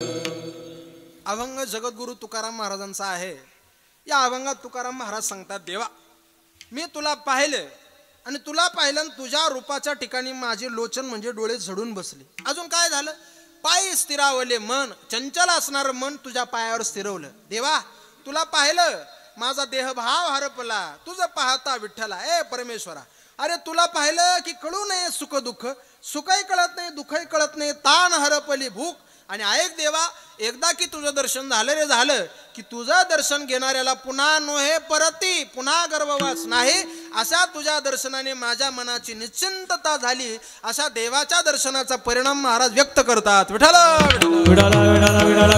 अभंग जगद्गुरु तुकाराम महाराजांचा आहे। या अभंगात तुकाराम महाराज सांगतात, देवा मी तुला पाहिले आणि तुला पाहिलं तुझ्या रूपाच्या ठिकाणी माझे लोचन म्हणजे डोळे झडून बसले। अजून काय झालं? पायी स्थिरावले मन, चंचल असणार मन तुझ्या पायावर स्थिरवलं। देवा तुला पाहिलं माझा देह भाव हरपला, तुझं पाहता विठ्ठला ए परमेश्वरा। अरे तुला पाहिलं की कळू नये सुख दुःख, सुखही कळत नाही दुःखही कळत नाही, ताण हरपली भूक। आणि ऐक देवा, एकदा की तुझं दर्शन झालं रे झालं की तुझं दर्शन घेणाऱ्याला पुन्हा नोहे परती, पुन्हा गर्भवास नाही। अशा तुझ्या दर्शनाने माझ्या मनाची निश्चिंतता झाली। अशा देवाच्या दर्शनाचा परिणाम महाराज व्यक्त करतात। विठ्ठला विठ्ठला विठ्ठला विठ्ठला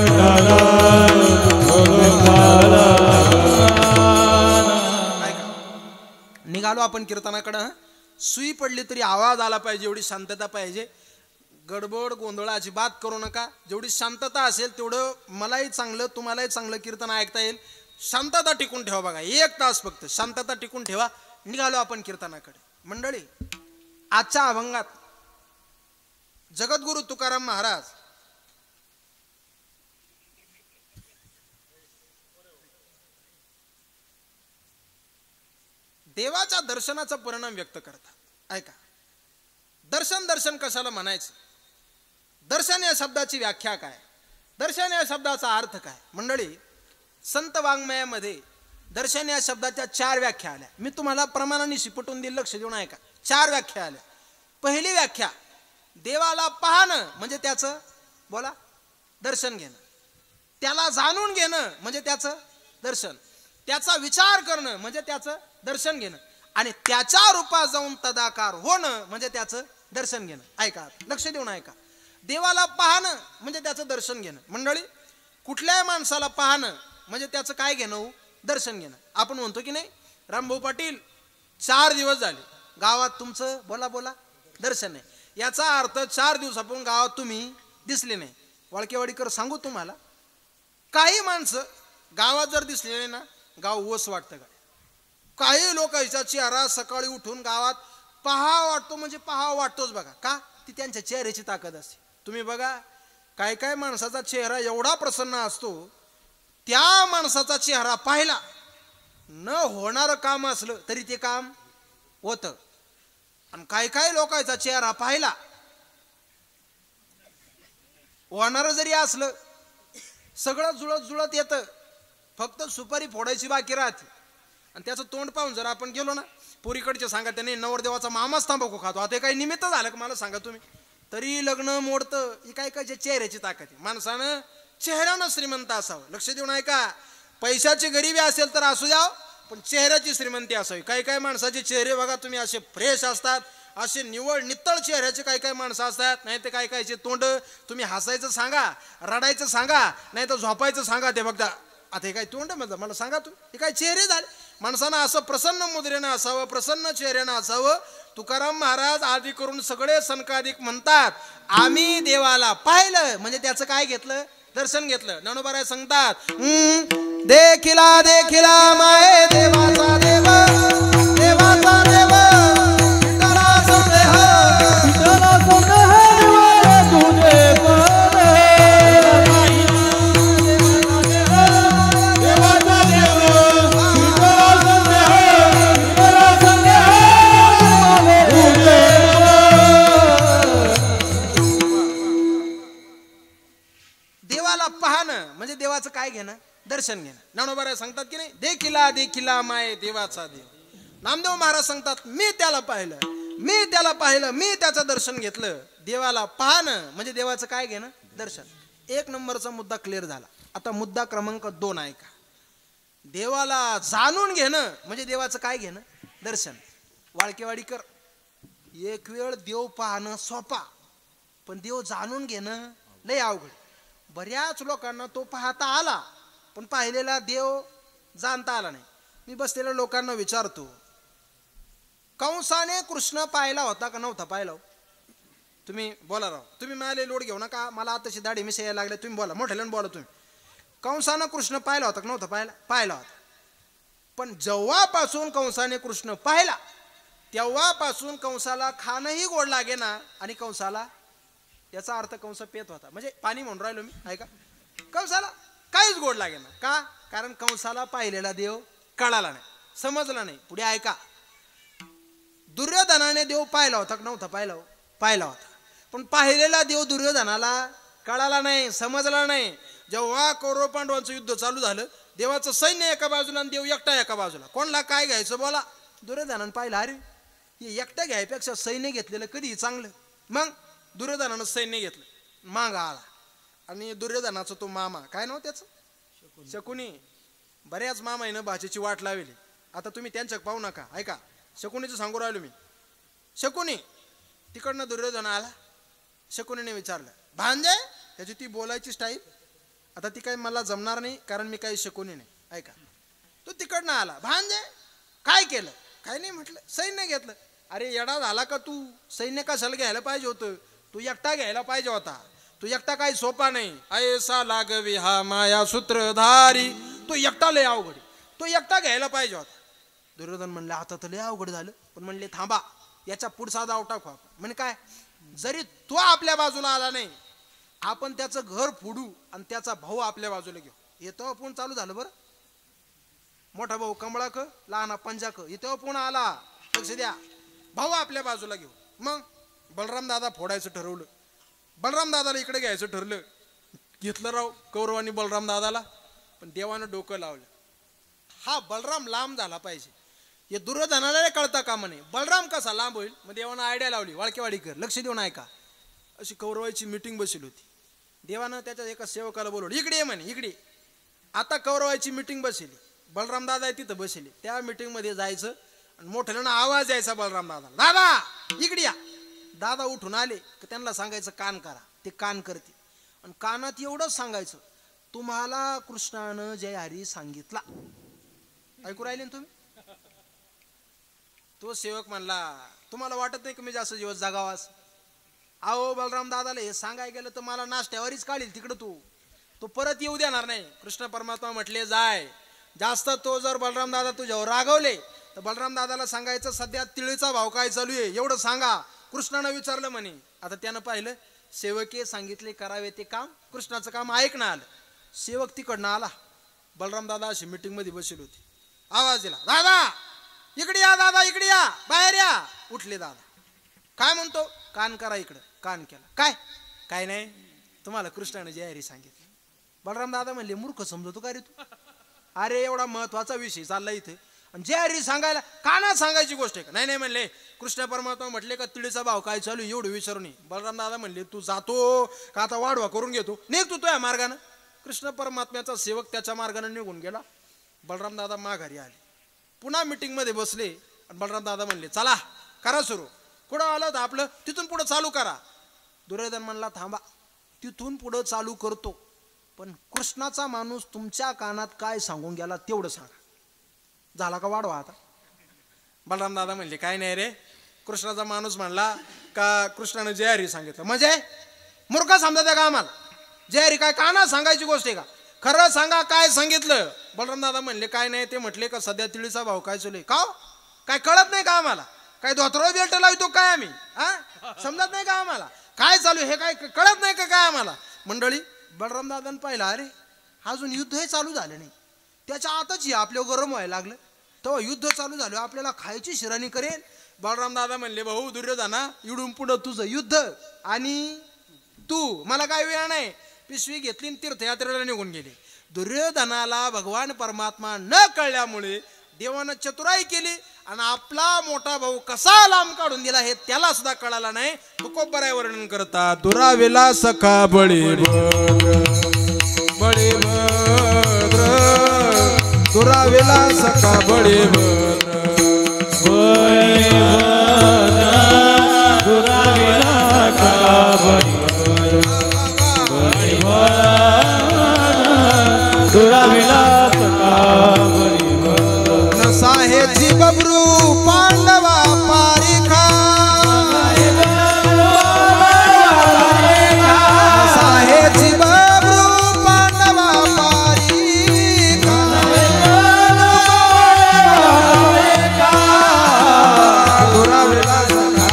निघालो आपण कीर्तनाकडे। सुई पडली तरी आवाज आला पाहिजे, एवढी शांतता पाहिजे। गडबड गोंधळ अजिबात करू नका। जेवढी शांतता असेल तेवढं मलाही चांगलं तुम्हालाही चांगलं कीर्तन ऐकता येईल। शांतता टिकून ठेवा बघा, 1 तास फक्त शांतता टिकून ठेवा। निघालो आपण कीर्तनाकडे। मंडळी, आजच्या अभंगात जगद्गुरु तुकाराम महाराज देवाच्या दर्शनाचा परिणाम व्यक्त करतात। ऐका, दर्शन दर्शन कशाला म्हणायचं? दर्शन या शब्दाची व्याख्या काय? दर्शन या शब्दाचा अर्थ काय? मंडळी, संत वाङ्मयामध्ये दर्शन या शब्दाच्या 4 व्याख्या आल्या। मी तुम्हाला प्रमाणाने शिपटून दिलं, लक्ष देऊन ऐका। 4 व्याख्या आल्या। पहिली व्याख्या, देवाला पाहणं म्हणजे त्याचं बोला दर्शन घेणं, त्याला जाणून घेणं म्हणजे त्याचं दर्शन, त्याचा विचार करणं म्हणजे त्याचं दर्शन घेणं, आणि त्याच्या रूपात जाऊन तदाकार होणं म्हणजे त्याचं दर्शन घेणं। ऐका, लक्ष देऊन ऐका। देवाला पाहणं म्हणजे त्याचं दर्शन घेणं। मंडळी, कुठल्याही माणसाला पाहणं म्हणजे त्याचं काय घेणं? दर्शन घेणं। आपण म्हणतो की नाही, रामभाऊ पाटील 4 दिवस झाले गावात तुमचं बोला बोला दर्शन आहे। याचा अर्थ 4 दिवसापासून गावात तुम्ही दिसले नाही। वाळकेवाडीकर सांगू तुम्हाला, काही माणसं गावात जर दिसले नाही ना, गाव ओस वाटतं का? काही लोकांचा चेहरा सकाळी उठून गावात पहा वाटतो म्हणजे पहा वाटतोच बघा। का? ती त्यांच्या चेहऱ्याची ताकद असते। तुम्ही बघा, काय काय माणसाचा चेहरा एवढा प्रसन्न असतो, त्या माणसाचा चेहरा पाहिला न होणारं काम असलं तरी ते काम होतं। आणि काय काय लोकांचा चेहरा पाहिला होणारं जरी असलं सगळं जुळत जुळत येतं, फक्त सुपारी फोडायची बाकी राहते। आणि त्याचं तोंड पाहून जर आपण गेलो ना, पोरीकडचे सांगा त्याने नवरदेवाचा मामाच तांबाखू खातो, आता काही निमित्त झालं का मला सांगा तुम्ही, तरी लग्न मोडतं। ही काय काय चेहऱ्याची ताकद आहे। माणसानं चेहऱ्यानं श्रीमंत असावं। लक्ष देऊन ऐका, पैशाची गरिबी असेल तर असू द्या, पण चेहऱ्याची श्रीमंती असावी। काही काही माणसाचे चेहरे बघा तुम्ही असे फ्रेश असतात, असे निवळ नित्तळ चेहऱ्याचे काही काही माणसं असतात। नाही तर काही काहीचे तोंड तुम्ही हसायचं सांगा, रडायचं सांगा, नाही तर झोपायचं सांगा, ते बघता आता हे काय तोंड म्हणजे मला सांगा तुम्ही, हे काय चेहरे झाले? माणसानं असं प्रसन्न मुद्रेनं असावं, प्रसन्न चेहऱ्यानं असावं। तुकाराम महाराज आदी करून सगळे सनकाधिक म्हणतात, आम्ही देवाला पाहिलं म्हणजे त्याचं काय घेतलं? दर्शन घेतलं। ज्ञानोबा सांगतात, देखिला देखिला माये देवाचा देव, देवाचा देव विठ्ठला संदेह, विठ्ठला संदेह तुझे म्हणजे देवाचं काय घेणं? दर्शन घेणं। ज्ञानोबा सांगतात की नाही, देखिला देखिला माये देवाचा देव। नामदेव महाराज सांगतात, मी त्याला पाहिलं, मी त्याला पाहिलं, मी त्याचं दर्शन घेतलं। देवाला पाहणं म्हणजे देवाचं काय घेणं? दर्शन। 1 नंबरचा मुद्दा क्लिअर झाला। आता मुद्दा क्रमांक 2 ऐका, देवाला जाणून घेणं म्हणजे देवाचं काय घेणं? दर्शन। वाळकेवाडीकर, एक वेळ देव पाहणं सोपा, पण देव जाणून घेणं लय अवघड। बऱ्याच लोकांना तो पाहता आला, पण पाहिलेला देव जाणता आला नाही। मी बसलेल्या लोकांना विचारतो, कंसाने कृष्ण पाहिला होता का नव्हता पाहिला? तुम्ही बोला राव, तुम्ही मला लोड घेऊ नका, मला आताशी दाढी मिशा यायला लागल्या, तुम्ही बोला, मोठ्यानं बोला तुम्ही। कंसानं कृष्ण पाहिला होता का नव्हता पाहिला? पाहिला होता। पण जेव्हापासून कंसाने कृष्ण पाहिला तेव्हापासून कंसाला खाणंही गोड लागेना आणि कंसाला याचा अर्थ कंस पेत होता, म्हणजे पाणी म्हणून राहिलो मी, ऐका. कंसाला काहीच गोड लागेना. का? कारण कंसाला पाहिलेला देव कळाला नाही, समजला नाही. पुढे ऐका, दुर्योधनाने देव पाहिला होता का नव्हता पाहिला? पाहिला होता, पण पाहिलेला देव दुर्योधनाला कळाला नाही, समजला नाही. जेव्हा कौरव पांडवांचं युद्ध चालू झालं, देवाचं सैन्य एका बाजूला आणि देव एकटा एका बाजूला. कोणला काय घ्यायचं बोला? दुर्योधनानं पाहिलं, अरे हे एकटा घ्यायपेक्षा सैन्य घेतलेलं कधी चांगलं. मग दुर्योधनानं सैन्य घेतलं, माग आला. आणि दुर्योधनाचा तो मामा, काय नाव त्याचं? शकुनी. बऱ्याच मामाईनं भाजीची वाट लावली. आता तुम्ही त्यांच्या पाहू नका, ऐका. शकुनीचं सांगू राहिलो मी. शकुनी तिकडनं दुर्योधन आला. शकुनीने विचारलं, भांजे? त्याची ती बोलायची स्टाईल, आता ती काही मला जमणार नाही, कारण मी काही शकुनी नाही. ऐका, तो तिकडनं आला. भांजे काय केलं? काय नाही म्हटलं, सैन्य घेतलं. अरे येडा झाला का तू? सैन्य कशाला घ्यायला पाहिजे होतं? तू एकटा घ्यायला पाहिजे होता. तू एकटा काही सोपा नाही. ऐसा लागवी हा माया सूत्रधारी, तो एकटा लय अवघड, तो एकटा घ्यायला पाहिजे होता. दुर्योधन म्हणले, आता तर लय अवघड झालं. पण म्हणले, थांबा, याच्या पुढचा डाव टाकू आपण. म्हणजे काय? जरी तो आपल्या बाजूला आला नाही, आपण त्याचं घर फोडू आणि त्याचा भाऊ आपल्या बाजूला घेऊ. येतो आपण चालू झालं बरं. मोठा भाऊ कमळाक, लहाना पंजाक, इथं पुन्हा आला. लक्ष द्या, भाऊ आपल्या बाजूला घेऊ. मग बलराम दादा फोडायचं ठरवलं. बलराम दादाला इकडे घ्यायचं ठरलं. घेतलं राव कौरवानी बलराम दादाला. पण देवानं डोकं लावलं, हा बलराम लांब झाला पाहिजे. हे दुर्योधनाला कळता का म्हणे, बलराम कसा लांब होईल? मग देवानं आयडिया लावली, वाळकेवाडी कर. लक्ष देऊन ऐका. अशी कौरवाची मीटिंग बसली होती. देवानं त्याच्या एका सेवकाला बोलवलं, इकडे ये म्हणे, इकडे. आता कौरवाची मीटिंग बसली, बलराम दादा आहे तिथं बसले. त्या मीटिंग मध्ये जायचं आणि मोठ्यानं आवाज यायचा बलराम दादा, दादा इकडे या. दादा उठून आले की त्यांना सांगायचं कान करा. ते कान करते. आणि कानात एवढंच सांगायचं, तुम्हाला कृष्णानं जय हरी सांगितला. ऐकू राहिले ना तुम्ही? तो सेवक म्हणला, तुम्हाला वाटत नाही की मी जास्त दिवस जगावास? अहो बलराम दादाला हे सांगाय गेलं तर मला नाश्त्यावरच काढील तिकडं. तो परत येऊ देणार नाही. कृष्ण परमात्मा म्हटले, जाय. जास्त तो जर बलराम दादा तुझ्यावर रागवले तर बलराम दादाला सांगायचं, सध्या तिळीचा भाव काय चालू आहे एवढं सांगा. कृष्णानं विचारलं म्हणे. आता त्यानं पाहिलं, सेवके सांगितले करावे ते काम, कृष्णाचं काम ऐकणं आलं. सेवक तिकडनं आला. बलराम दादा अशी मीटिंग मध्ये बसले होते. आवाज दिला, दादा इकडे या, दादा इकडे या, बाहेर या. उठले दादा. काय म्हणतो? कान करा इकडं. कान केला. काय? काय नाही, तुम्हाला कृष्णाने जय हरी सांगितलं. बलराम दादा म्हणले, मूर्ख समजतो का रे तू? अरे एवढा महत्वाचा विषय चालला इथे आणि जय हरी सांगायला कानात सांगायची गोष्ट आहे का? नाही नाही म्हणले, कृष्ण परमात्मा म्हटले का तिळीचा भाव काय चालू एवढं विचारू नये. बलराम दादा म्हणले, तू जातो का आता वाढवा करून घेतो? निघ तू या मार्गानं. कृष्ण परमात्म्याचा सेवक त्याच्या मार्गाने निघून गेला. बलराम दादा माघारी आले. पुन्हा मीटिंग मध्ये बसले आणि बलराम दादा म्हणले, चला करा सुरू. कुठं आलं होतं आपलं? तिथून पुढे चालू करा. दुर्योधन म्हणला, थांबा, तिथून पुढे चालू करतो, पण कृष्णाचा माणूस तुमच्या कानात काय सांगून गेला तेवढं सांगा. झाला का वाढवा आता? बलराम दादा म्हणले, काय नाही रे, कृष्णाचा माणूस म्हणला का कृष्णाने जय हरी सांगितलं म्हणजे मूर्ख समजत का आम्हाला? जय हरी काय कानात सांगायची गोष्ट आहे का? खरं सांगा, काय सांगितलं? बलराम दादा म्हणले, काय नाही. ते म्हटले का सध्या तिळीचा भाव काय चालू आहे का? काय कळत नाही का आम्हाला? काय धोत्र बेल्ट लावतो काय आम्ही? समजत नाही का आम्हाला काय चालू? हे काय कळत नाही का काय आम्हाला? मंडळी, बलराम दादानं पाहिलं, अरे अजून युद्ध हे चालू झालं नाही, त्याच्या आताच हे आपल्या गरम व्हायला लागलं. तेव्हा युद्ध चालू झालं, आपल्याला खायची शिराणी करेल. बलराम दादा म्हणले, भाऊ दुर्योधना, इडून पुढं तुझं युद्ध आणि तू, मला काय वेळ नाही. पिशवी घेतली आणि तीर्थयात्रेला निघून गेले. दुर्योधनाला भगवान परमात्मा न कळल्यामुळे देवानं चतुराई केली आणि आपला मोठा भाऊ कसा लांब काढून दिला हे त्याला सुद्धा कळाला नाही. तुकोबराय वर्णन करतात, दुरावेला सखा बळी बळी दुरावेला सखा बळी दुरावेला सखा बळी नसा हे जीवब्रू पांडवा पारिखा, नसा हे जीवब्रू पांडवा पारिखा, दुरावेला सखा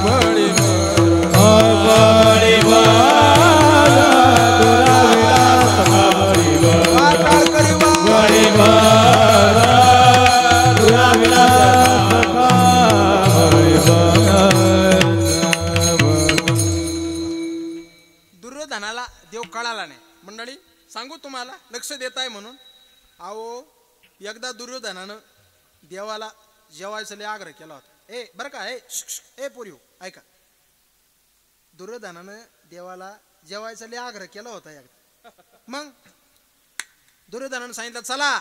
बळी दुर्योधनाला देव कळाला नाही. मंडळी सांगू तुम्हाला, लक्ष देताय म्हणून. अहो एकदा दुर्योधनानं देवाला जेवायचा लय आग्रह केला होता. बरं का, ए पोरियो ऐका, दुर्योधनानं देवाला जेवायचा लय आग्रह केला होता एकदा. मग दुर्योधनानं सांगितलं, चला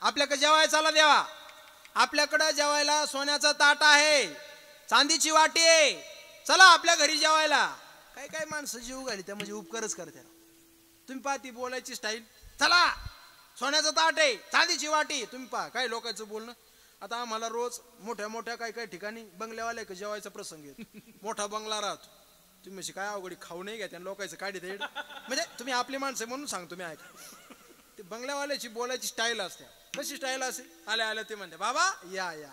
आपल्याकडे जेवायला चला देवा, आपल्याकडं जेवायला सोन्याचा ताट आहे, चांदीची वाटी आहे, चला आपल्या घरी जेवायला. काय काय माणसं जीव घाली त्या म्हणजे उपकारच करते. तुम्ही पहा ती बोलायची स्टाईल, चला सोन्याचं ताट आहे, चांदीची वाटी. तुम्ही पहा काय लोकांचं बोलणं. आता आम्हाला रोज मोठ्या मोठ्या काही ठिकाणी बंगल्यावाले का जेवायचा प्रसंग येतो, मोठा बंगला राहतो. तुम्ही अशी काय अवघडी खाऊ नाही घ्या त्या लोकांचं काढी दे, म्हणजे तुम्ही आपली माणसं म्हणून सांगतो मी. ऐका, ते बंगल्यावाल्याची बोलायची स्टाईल असते. कशी स्टाईल असते, आल्या आल्या ते म्हणते, बाबा या या,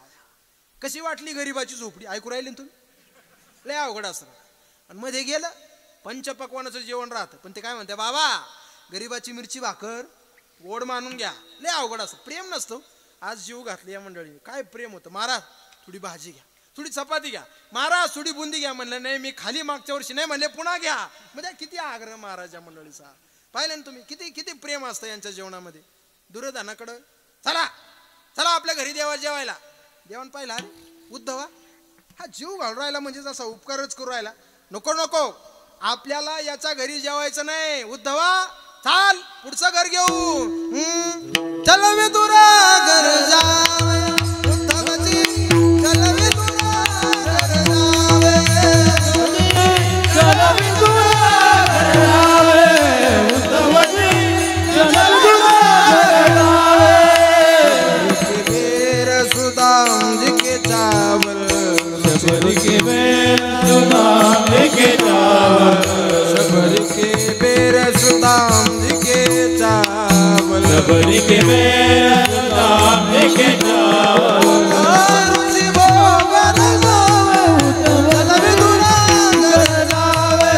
कशी वाटली गरीबाची झोपडी. ऐकू राहिली तुम्ही, लय अवघड असतं. आणि मध्ये गेलं पंचपक्वानाचं जेवण राहतं, पण ते काय म्हणते, बाबा गरीबाची मिरची भाकर गोड मानून घ्या. लय अवघड असतं, प्रेम नसतं. आज जीव घातली या मंडळी, काय प्रेम होतं. महाराज थोडी भाजी घ्या, थोडी चपाती घ्या, महाराज थोडी बुंदी घ्या. म्हणलं नाही मी खाली मागच्या वर्षी, नाही म्हणले पुन्हा घ्या. म्हणजे किती आग्रह महाराज या मंडळीचा. पाहिलं ना तुम्ही, किती किती प्रेम असतं यांच्या जेवणामध्ये. दुर्योधनाकडं चला चला आपल्या घरी देवा जेवायला. देवान पाहिला, अरे उद्धवा हा जीव घालून राहिला म्हणजे जसा उपकारच करू राहिला. नको नको, आपल्याला याच्या घरी जेवायचं नाही. उद्धवा चाल पुढचं घर घेऊ. चल मी तुरा घर जावे, उद्धवजी चल मी तुरा घर जावे, चल मी तुरा घर जावे, उद्धवजी चल मी तुरा घर जावे. बेर सुदाम जी के चावल, शबर के बेर सुदाम जी के चावल, शबर के बेर सुदाम जी के चावल, शबर के बेर सुदाम जी के चावल. रुचि भोग जावे, चल मी तुरा घर जावे,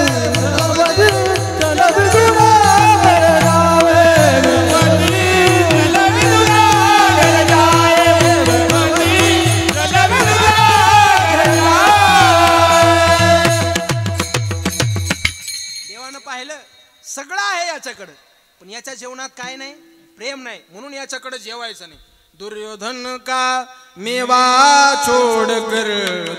चल मी तुरा घर जावे, चल मी तुरा घर जावे, चल मी तुरा घर जावे. देवानं पाहिलं सगळं आहे याच्याकडं, पण याच्या जेवणात काय नाही, प्रेम नाही, म्हणून याच्याकडे जेवायचं नाही. दुर्योधन का मेवा छोड कर,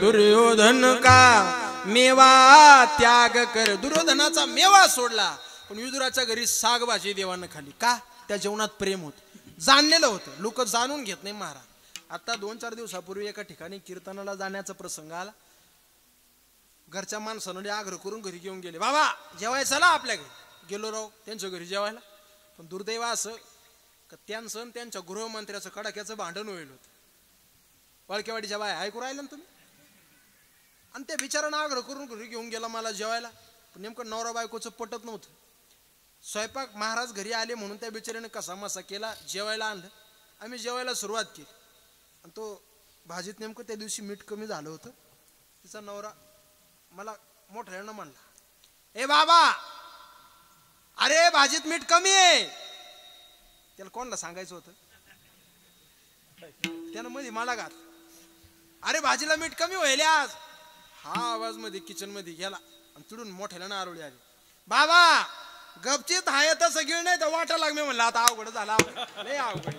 दुर्योधन का मेवा त्याग कर. दुर्योधनाचा मेवा सोडला, पण विदुराच्या घरी साग भाजी देवानं खाली. का? त्या जेवणात प्रेम होत, जाणलेलं होतं. लोक जाणून घेत नाही महाराज. आता 2-4 दिवसापूर्वी एका ठिकाणी कीर्तनाला जाण्याचा प्रसंग आला. घरच्या माणसाने आग्रह करून घरी घेऊन गेले, बाबा जेवायला चला आपल्या घरी. गेलो राव त्यांच्या घरी जेवायला, पण दुर्दैव असं का त्यांचं त्यांच्या गृहमंत्र्याचं कडाक्याचं भांडण होईल होतं. वळकेवाडीच्या बाय ऐकू राहिलं ना तुम्ही. आणि त्या बिचारानं आग्रह करून घरी घेऊन गेला मला जेवायला, पण नेमकं नवरा बायकोचं पटत नव्हतं. स्वयंपाक महाराज घरी आले म्हणून त्या बिचाऱ्याने कसा मसा केला, जेवायला आणलं. आम्ही जेवायला सुरुवात केली, आणि तो भाजीत नेमकं त्या दिवशी मीठ कमी झालं होतं. तिचा नवरा मला मोठ्यानं म्हणला, ए बाबा अरे भाजीत मीठ कमी आहे. त्याला कोणाला सांगायचं होतं, त्यानं मध्ये मला घात, अरे भाजीला मीठ कमी होईल आज. हा आवाज मध्ये किचन मध्ये गेला, आणि तिडून मोठ्याला आरोळी आली, बाबा गपचित हाय तर सगळी नाही तर वाटा लाग. मी म्हणलं आता अवघड झाला, लय अवघड.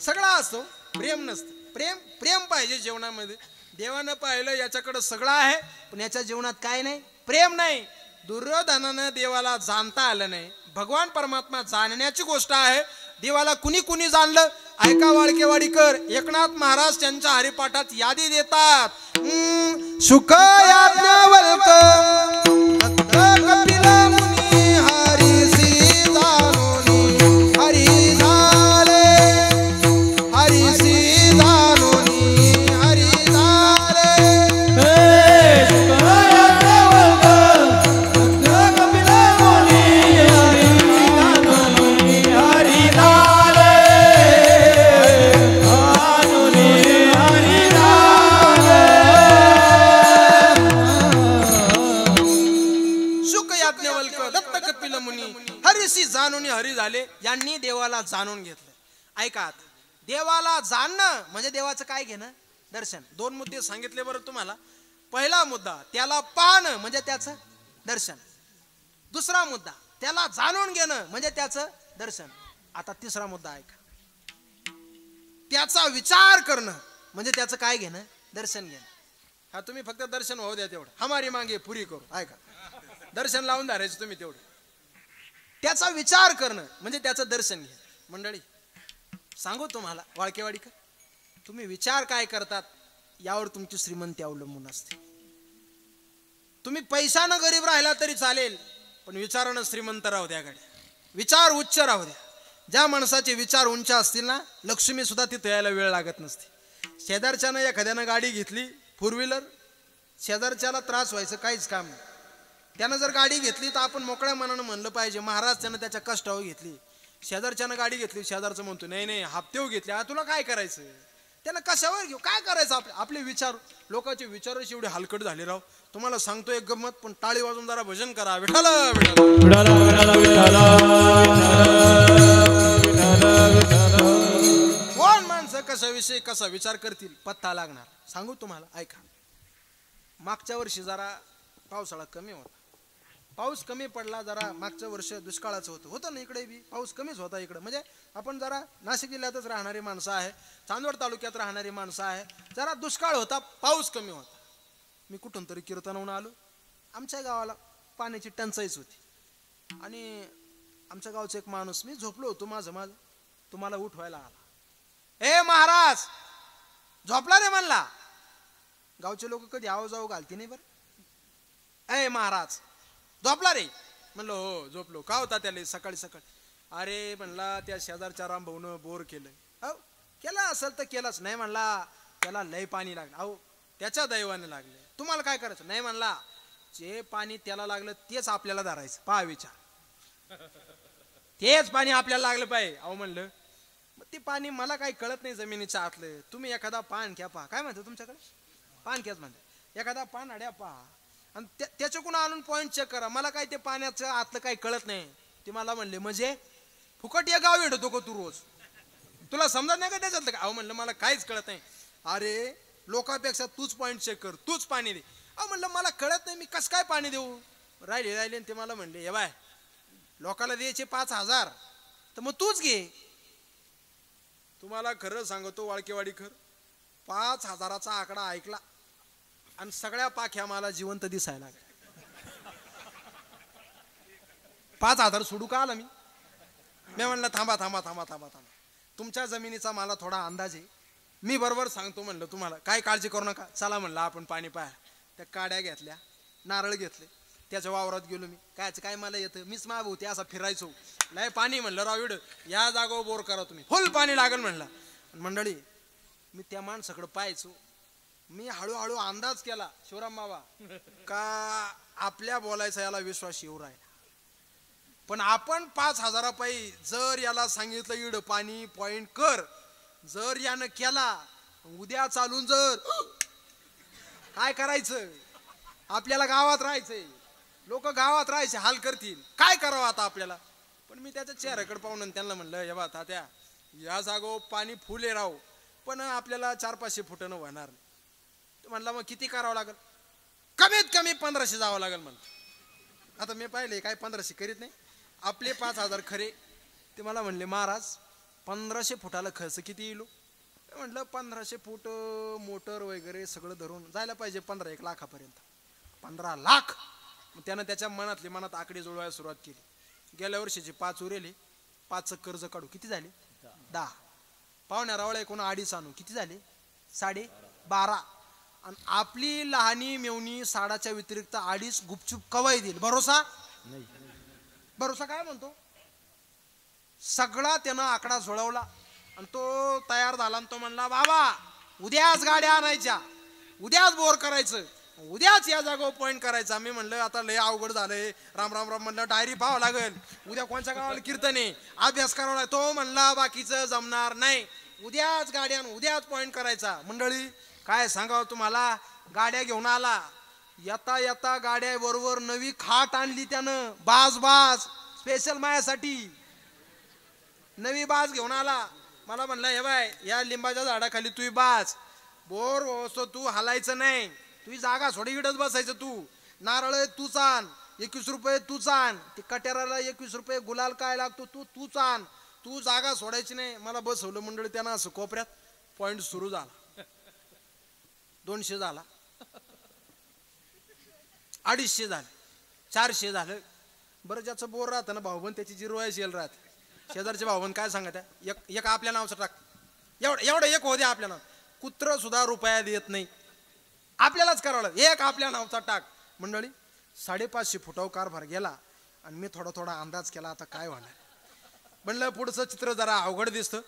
सगळं असतो, प्रेम नसतं. प्रेम प्रेम पाहिजे जेवणामध्ये. देवानं पाहिलं याच्याकडे सगळं आहे, पण याच्या जीवनात काय नाही, प्रेम नाही. दुर्योधनानं देवाला जाणता आलं नाही. भगवान परमात्मा जाणण्याची गोष्ट आहे. देवाला कुणी कुणी जाणलं ऐका वाळकेवाडीकर. एकनाथ महाराज त्यांच्या हरिपाठात यादी देतात. सुख याज्ञवल्क कपिल मुनी हरिसी जाणोनी हरी झाले, हरिसी जाणोनी हरी झाले. हरीसी जाणून हरी झाले, यांनी देवाला जाणून घेतलं. ऐका आता, देवाला जाणणं म्हणजे देवाचं काय घेणं, दर्शन. दोन मुद्दे सांगितले बरं तुम्हाला. पहिला मुद्दा त्याला पाहणं म्हणजे त्याचं दर्शन. दुसरा मुद्दा त्याला जाणून घेणं म्हणजे त्याचं दर्शन. आता तिसरा मुद्दा ऐका, त्याचा विचार करणं म्हणजे त्याचं काय घेणं, दर्शन घेणं. हा तुम्ही फक्त दर्शन होऊ द्या तेवढं, हमारी मागे पुरी करू. ऐका, दर्शन लावून धरायचं तुम्ही तेवढं. त्याचा विचार करणं म्हणजे त्याचं दर्शन घेणं. मंडळी सांगू तुम्हाला वाळकेवाडीकर, तुम्ही विचार काय करतात यावर तुमची श्रीमंती अवलंबून असते. तुम्ही पैशानं गरीब राहिला तरी चालेल, पण विचारानं श्रीमंत राहू द्या. गाड्या विचार उच्च राहू द्या. ज्या माणसाचे विचार उंच असतील ना, लक्ष्मी सुद्धा तिथे यायला वेळ लागत नसते. शेजारच्यानं एखाद्यानं गाडी घेतली फोर व्हीलर, शेजारच्याला त्रास व्हायचं काहीच काम नाही. त्यानं जर गाडी घेतली तर आपण मोकळ्या मनानं म्हणलं पाहिजे, महाराज त्यानं त्याच्या कष्टावर घेतली. शेजारच्यानं गाडी घेतली, शेजारचं म्हणतो नाही नाही हप्त्यावर घेतली, तुला काय करायचं, त्यानं कशावर घेऊ, काय करायचं. आपले विचार, लोकांचे विचारच एवढे हलकट झाले राव. तुम्हाला सांगतो एक गंमत, पण टाळी वाजून जरा भजन करा. विठाला कोण माणसं कशाविषयी कसा विचार करतील पत्ता लागणार. सांगू तुम्हाला, ऐका. मागच्या वर्षी जरा पावसाळा कमी होता, पाऊस कमी पडला जरा. मागच्या वर्ष दुष्काळाचं होतं ना, इकडे बी पाऊस कमीच होता इकडे. म्हणजे आपण जरा नाशिक जिल्ह्यातच राहणारी माणसं आहे, चांदवड तालुक्यात राहणारी माणसं आहे. जरा दुष्काळ होता, पाऊस कमी होता. मी कुठून तरी कीर्तनावरून आलो. आमच्या गावाला पाण्याची टंचाईच होती. आणि आमच्या गावचा एक माणूस, मी झोपलो होतो माझं तुम्हाला उठवायला आला. ए महाराज झोपला रे म्हणला. गावचे लोक कधी आवाज घालते नाही बरं. ए महाराज झोपला रे म्हणलं. हो झोपलो. का होता त्याला सकाळी सकाळी? अरे म्हणला त्या शेजारच्या रामभाऊनं बोर केलं. अहो केला असेल तर केलाच. नाही म्हणला त्याला लय पाणी लागलं. अहो त्याच्या दैवाने लागले, तुम्हाला काय करायचं? नाही म्हणला जे पाणी त्याला लागलं तेच आपल्याला धरायचं. पहा विचार, तेच पाणी आपल्याला लागलं पाहिजे. अहो म्हणलं मग ते पाणी मला काही कळत नाही जमिनीच्या आतलं. तुम्ही एखादा पान घ्या, पहा. काय म्हणतो तुमच्याकडे? पान घ्याच म्हणते. एखादा पान अड्या पहा आणि त्याच्याकडून आणून पॉईंट चेक करा. मला काय ते पाण्याचं आतलं काही कळत नाही. ते मला म्हणले म्हणजे फुकट या गाव येतो का तू रोज, तुला समजत नाही का त्याच्यातलं का? अहो म्हणलं मला काहीच कळत नाही. अरे लोकांपेक्षा तूच पॉईंट चेक कर, तूच पाणी दे. अहो म्हणलं मला कळत नाही, मी कसं काय पाणी देऊ? राहिले ते मला म्हणले हे बाय लोकाला द्यायचे 5,000 तर मग तूच घे. तुम्हाला खरं सांगतो वाळकेवाडीकर, 5,000चा आकडा ऐकला आणि सगळ्या पाख्या मला जिवंत दिसायला लागल्या. 5,000 सोडू का आला मी म्हणलं थांबा. तुमच्या जमिनीचा मला थोडा अंदाज आहे, मी बरोबर सांगतो म्हणलं तुम्हाला. काय काळजी करू नका, चला म्हणलं आपण पाणी पाया. त्या काड्या घेतल्या, नारळ घेतले, त्याच्या वावरात गेलो मी. काय मला येतं, मीच मागवते असा फिरायचो. लय पाणी म्हणलं राव इड, या जागेवर बोर करा तुम्ही, फुल पाणी लागेल म्हणला. मंडळी मी त्या माणसाकडे पाहायचो. मी हळूहळू अंदाज केला शिवराम बाबा का आपल्या बोलायचा याला विश्वास येऊ राहिला. पण आपण 5,000 पायी जर याला सांगितलं इड पाणी पॉइंट कर, जर यानं केला, उद्या चालून जर काय करायचं? आपल्याला गावात राहायचंय, लोक गावात राहायचे हाल करतील, काय करावं आता आपल्याला? पण मी त्याच्या चेहऱ्याकडे पाहून त्यांना म्हणलं हे बा तात्या, या जागो पाणी फुले राहू, पण आपल्याला 400-500 फुटानं होणार नाही. म्हणला मग किती करावं लागेल? कमीत कमी 1,500 जावं लागेल म्हणलं. आता मी पाहिले काय 1,500 करीत नाही, आपले 5,000 खरे. ते मला म्हणले महाराज 1,500 फुटाला खर्च किती येईल? म्हटलं 1,500 फूट मोटर वगैरे सगळं धरून जायला पाहिजे 15-1 लाखापर्यंत. 15 लाख. मग त्यानं त्याच्या मनात आकडे जुळवायला सुरुवात केली. गेल्या वर्षीचे 5 उरेले, 5चं कर्ज काढू, किती झाले? 10. पाहुण्या रावळ्या कोण 2.5 आणू, किती झाले? 12.5. आणि आपली लहानी मेवणी 6च्या व्यतिरिक्त 2.5 गुपचूप कवाई देईल. भरोसा नाही. भरोसा काय म्हणतो? सगळा त्यानं आकडा जुळवला आणि तो तयार झाला. आणि तो म्हणला बाबा उद्याच गाड्या आणायच्या, उद्याच बोर करायचं, उद्याच या जागेवर पॉइंट करायचा. मी म्हणलं आता लय अवघड झालंय. राम राम राम म्हणलं डायरी पाहावं लागेल, उद्या कोणत्या गावाला कीर्तन आहे, अभ्यास करावा लागेल. तो म्हणला बाकीचं जमणार नाही, उद्याच गाड्या उद्याच पॉइंट करायचा. मंडळी काय सांगावं तुम्हाला, गाड्या घेऊन आला. येता येता गाड्या बरोबर नवी खाट आणली त्यानं, बाज स्पेशल माझ्यासाठी नवी बाज घेऊन आला. मला म्हणला हे बाय या लिंबाच्या झाडाखाली तू बाज बोर होतो, तू हलायचं नाही, तुझी जागा सोडीकडच बसायचं, तू नारळ तूच आण, 21 रुपये तूच आण, ते कट्याराला 21 रुपये, गुलाल काय लागतो तूच आण, तू जागा सोडायची नाही. मला बसवलं मंडळी त्यांना असं कोपऱ्यात. पॉइंट सुरू झाला. 200 झाला, 250 झालं, 400 झालं. बरं ज्याचं बोर राहतं ना भाऊबन त्याची जिरवायची येईल राहते. शेजारचे भाऊबन काय सांगत आहे, एक आपल्या नावचं टाक, एवढं एक होते आपल्या नाव. कुत्र सुद्धा रुपया देत नाही, आपल्यालाच करावं लागतं. एक आपल्या नावचा टाक. मंडळी 550 फुटावर कारभार गेला आणि मी थोडा अंदाज केला आता काय होणार. म्हणलं पुढचं चित्र जरा अवघड दिसतं.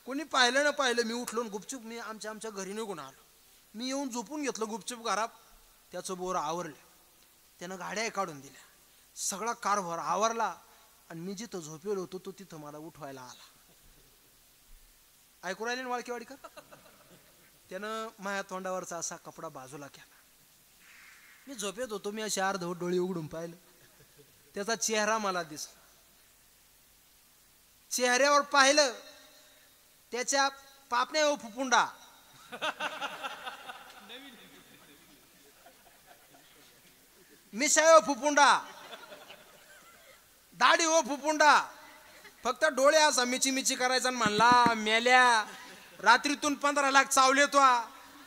कोणी पाहिलं ना पाहिलं, मी उठलो गुपचूप मी आमच्या घरी निघून आलो. मी येऊन झोपून घेतलं गुपचूप घरात. त्याचं बोर आवरलं, त्यानं गाड्या काढून दिल्या, सगळा कारभार आवरला आणि मी जिथं झोपेलो होतो तो तिथं मला उठवायला आला. ऐकू राहिले ना वाळकेवाडीकर? त्यानं माझ्या तोंडावरचा असा कपडा बाजूला केला. मी झोपेत होतो, मी अशी अर्धवट डोळे उघडून पाहिलं. त्याचा चेहरा मला दिसला. चेहऱ्यावर पाहिलं त्याच्या पापण्या व फुफुंडा, मिशा व फुफुंडा, दाढी व फुफुंडा, फक्त डोळे असा मिची करायचा आणि म्हणला मेल्या रात्रीतून 15 लाख चावले तो,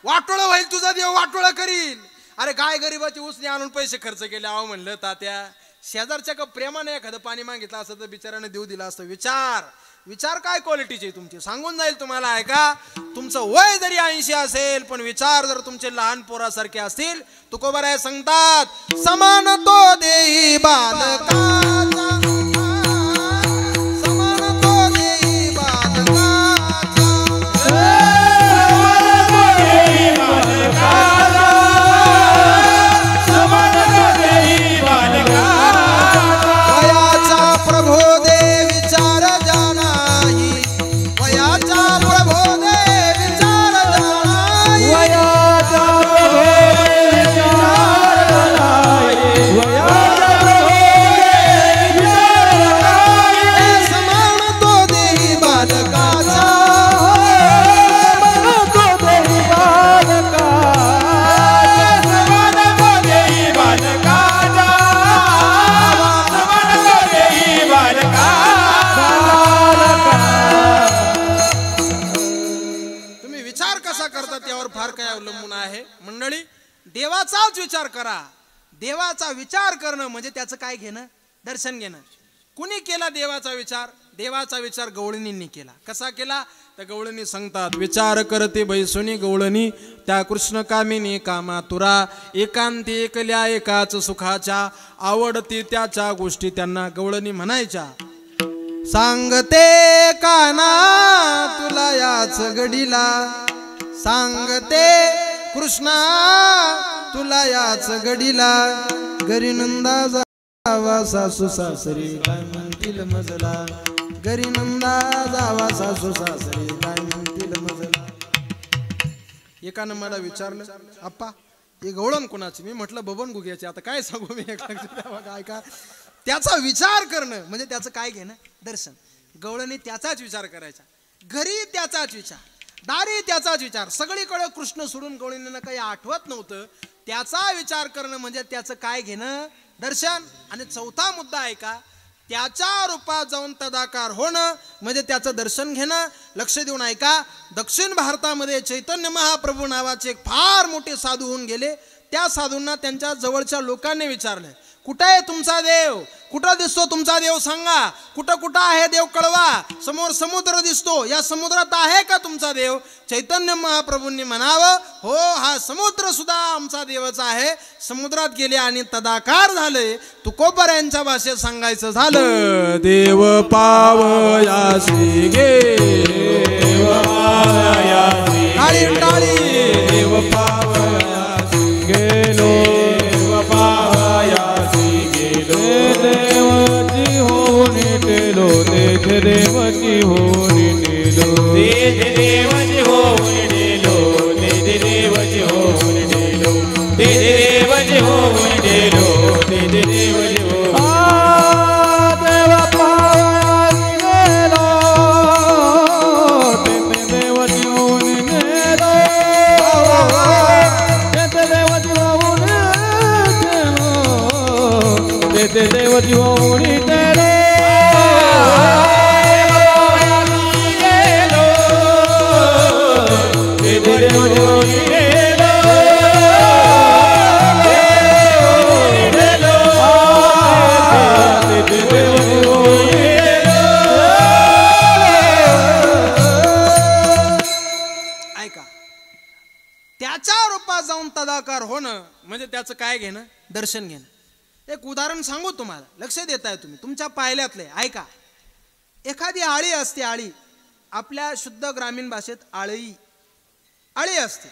वाटोळं होईल तुझा देव, वाटोळं करील. अरे गाय गरीबाची उसने आणून पैसे खर्च केले. अहो म्हणलं तात्या शेजारच्या का प्रेमाने एखादं पाणी मागितलं असतं तर बिचाराने देऊ दिला असतं. विचार काय क्वालिटीचे तुमचे सांगून जाईल तुम्हाला. ऐका, तुमचं वय जरी 80 असेल पण विचार जर तुमचे लहान पोरासारखे असतील, तुकोबाराय सांगतात समान तो देई बालकाचा, समान तो देई देवाचाच विचार करा. देवाचा विचार करणं म्हणजे त्याचं काय घेणं, दर्शन घेणं. कुणी केला देवाचा विचार? देवाचा विचार गवळणींनी केला. कसा केला? तर गवळणी सांगतात विचार करते बैसुनी गवळणी, त्या कृष्ण कामिनी कामातुरा, एकांती एकल्या एकाच सुखाच्या, आवडती त्याच्या गोष्टी त्यांना गवळणी म्हणायच्या. सांगते काना तुला याच घडीला, सांगते कृष्णा तुला याच घडीला, घरी नंदा जावा सासू सासरी काय म्हणतील मजला, घरी नंदा जावा सासू सासरी काय म्हणतील मजला. एकानं मला विचारलं आप्पा हे गवळण कोणाची? मी म्हटलं बबन गुग्याचे. आता काय सांगू मी, ऐका, त्याचा विचार करणं म्हणजे त्याचं काय घेणं, दर्शन. गवळणी त्याचाच विचार करायचा, घरी त्याचाच विचार, दारी त्याचाच विचार. सगळीकडे कृष्ण सोडून गवळणींना काही आठवत नव्हतं. त्याचा विचार करणं म्हणजे त्याचं काय घेणं, दर्शन. आणि चौथा मुद्दा आहे का, त्याच्या रूपात जाऊन तदाकार होणं म्हणजे त्याचं दर्शन घेणं. लक्ष देऊन ऐका, दक्षिण भारतामध्ये चैतन्य महाप्रभू नावाचे एक फार मोठे साधू होऊन गेले. त्या साधूंना त्यांच्या जवळच्या लोकांनी विचारलं कुठं आहे तुमचा देव, कुठं दिसतो तुमचा देव सांगा, कुठं कुठं आहे देव कळवा. समोर समुद्र दिसतो, या समुद्रात आहे का तुमचा देव? चैतन्य महाप्रभूंनी म्हणावं हो हा समुद्र सुद्धा आमचा देवच आहे. समुद्रात गेले आणि तदाकार झाले. तुकोबर यांच्या भाषेत सांगायचं झालं देव पावयासी गे, देव पावयासी टाळी टाळी, देव पावयासी गेलो, देव पावयासी गेलो, देवची होऊन टेलो, तेज देवची होऊन टेलो, तेज देवची होऊन टेलो, तेज देवची होऊन टेलो, तेज देवची होऊन टेलो, तेज देवची होऊन. ते देव जीवनी तेरे ते देव जीवनी त्याच्या रूपात जाऊन तदाकार होणं म्हणजे त्याचं काय घेणं, दर्शन घेणं. एक उदाहरण सांगू तुम्हाला, लक्ष देताय तुम्ही, तुमच्या पाहिल्यातले ऐका. एखादी आळी असते, आळी आपल्या शुद्ध ग्रामीण भाषेत आळी आळी असते.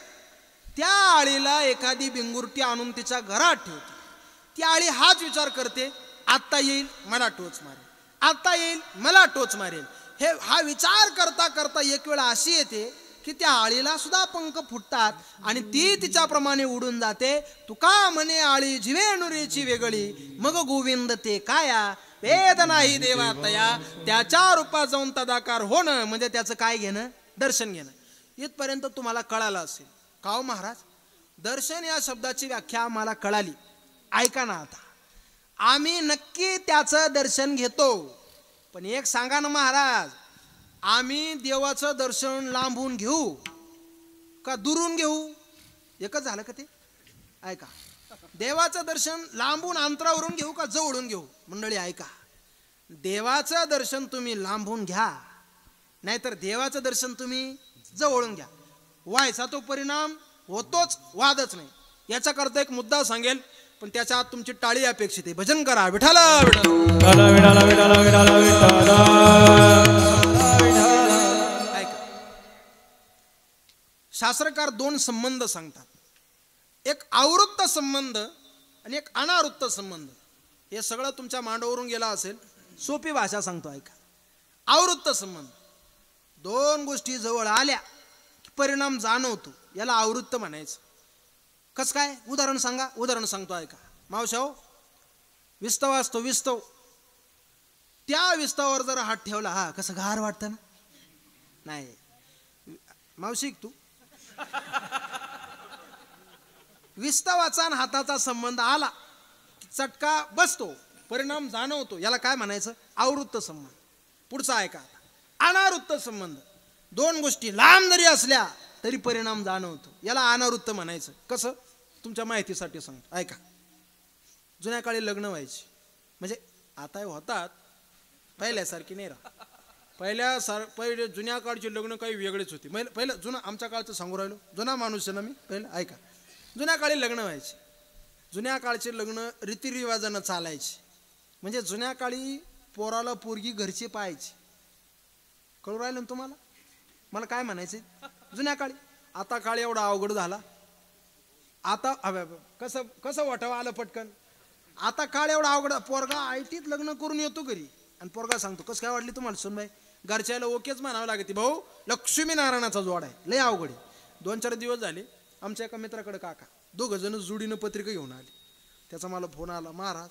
त्या आळीला एखादी बिंगुरटी आणून तिच्या घरात ठेवते. ती आळी हाच विचार करते, आत्ता येईल मला टोच मारेल, आत्ता येईल मला टोच मारेल. हा विचार करता करता एक वेळ अशी येते की त्या आळीला सुद्धा पंख फुटतात आणि ती तिच्याप्रमाणे उडून जाते. तुका म्हणे आळी जिवेणुरीची वेगळी, मग गोविंद ते काया वेद नाही देवा तया. त्याच्या रूपात जाऊन तदाकार होणं म्हणजे त्याचं काय घेणं, दर्शन घेणं. इथपर्यंत तुम्हाला कळालं असेल का हो महाराज? दर्शन या शब्दाची व्याख्या आम्हाला कळाली. ऐका ना, आता आम्ही नक्की त्याचं दर्शन घेतो, पण एक सांगा ना महाराज, आम्ही देवाचं दर्शन लांबून घेऊ का दुरून घेऊ? एकच झालं का ते? ऐका, देवाचं दर्शन लांबून अंतरावरून घेऊ का जवळून घेऊ? मंडळी ऐका, देवाचं दर्शन तुम्ही लांबून घ्या, नाहीतर देवाचं दर्शन तुम्ही जवळून घ्या. व्हायचा तो परिणाम होतोच, वादच नाही. याचा करता एक मुद्दा सांगेल, पण त्याच्या आत तुमची टाळी अपेक्षित आहे. भजन करा विठाला विठाला विठाला विठाला विठाला विठाला. शास्त्रकार दोन संबंध सांगतात, एक आवृत्त संबंध आणि एक अनावृत्त संबंध. हे सगळं तुमच्या मांडवरून गेला असेल, सोपी भाषा सांगतो ऐका. आवृत्त संबंध, दोन गोष्टी जवळ आल्या की परिणाम जाणवतो, याला आवृत्त म्हणायचं. कस काय? उदाहरण सांगा. उदाहरण सांगतो ऐका. मावशाओ, विस्तव असतो, विस्तव, त्या विस्तवावर जर हात ठेवला, हा कसं गार वाटतं ना? नाही मावशी, तू विस्तवाचा आणि हाताचा संबंध आला, चटका बसतो, परिणाम जाणवतो, याला काय म्हणायचं? आवृत्त संबंध. पुढचा ऐका. अनावृत्त संबंध, दोन गोष्टी लांब जरी असल्या तरी परिणाम जाणवतो, याला अनावृत्त म्हणायचं. कसं? तुमच्या माहितीसाठी सांगतो ऐका. जुन्या काळी लग्न व्हायची, म्हणजे आता होतात, पहिल्यासारखी नाही राहत. पहिले जुन्या काळचे लग्न काही वेगळेच होते. पहिलं जुना, आमच्या काळचं सांगू राहिलो, जुना माणूस आहे ना मी. पहिलं ऐका, जुन्या काळी लग्न व्हायचे. जुन्या काळचे लग्न रीतिरिवाजानं चालायचे. म्हणजे जुन्या काळी पोराला पोरगी घरची पाहायची. कळू राहिलं ना तुम्हाला? मला काय म्हणायचं? जुन्या काळी. आता काळ एवढा अवघड झाला, आता कसं कसं वाटावं आलं पटकन. आता काळ एवढा अवघड, पोरगा आयटीत लग्न करून येतो घरी आणि पोरगा सांगतो, कसं काय वाटली तुम्हाला सुनबाई? घरच्याला ओकेच म्हणावं लागते, भाऊ लक्ष्मी नारायणाचा जोड आहे, लय अवघड आहे. 2-4 दिवस झाले, आमच्या एका मित्राकडे काका दोघं जण जोडीनं पत्रिका घेऊन आले. त्याचा मला फोन आला, महाराज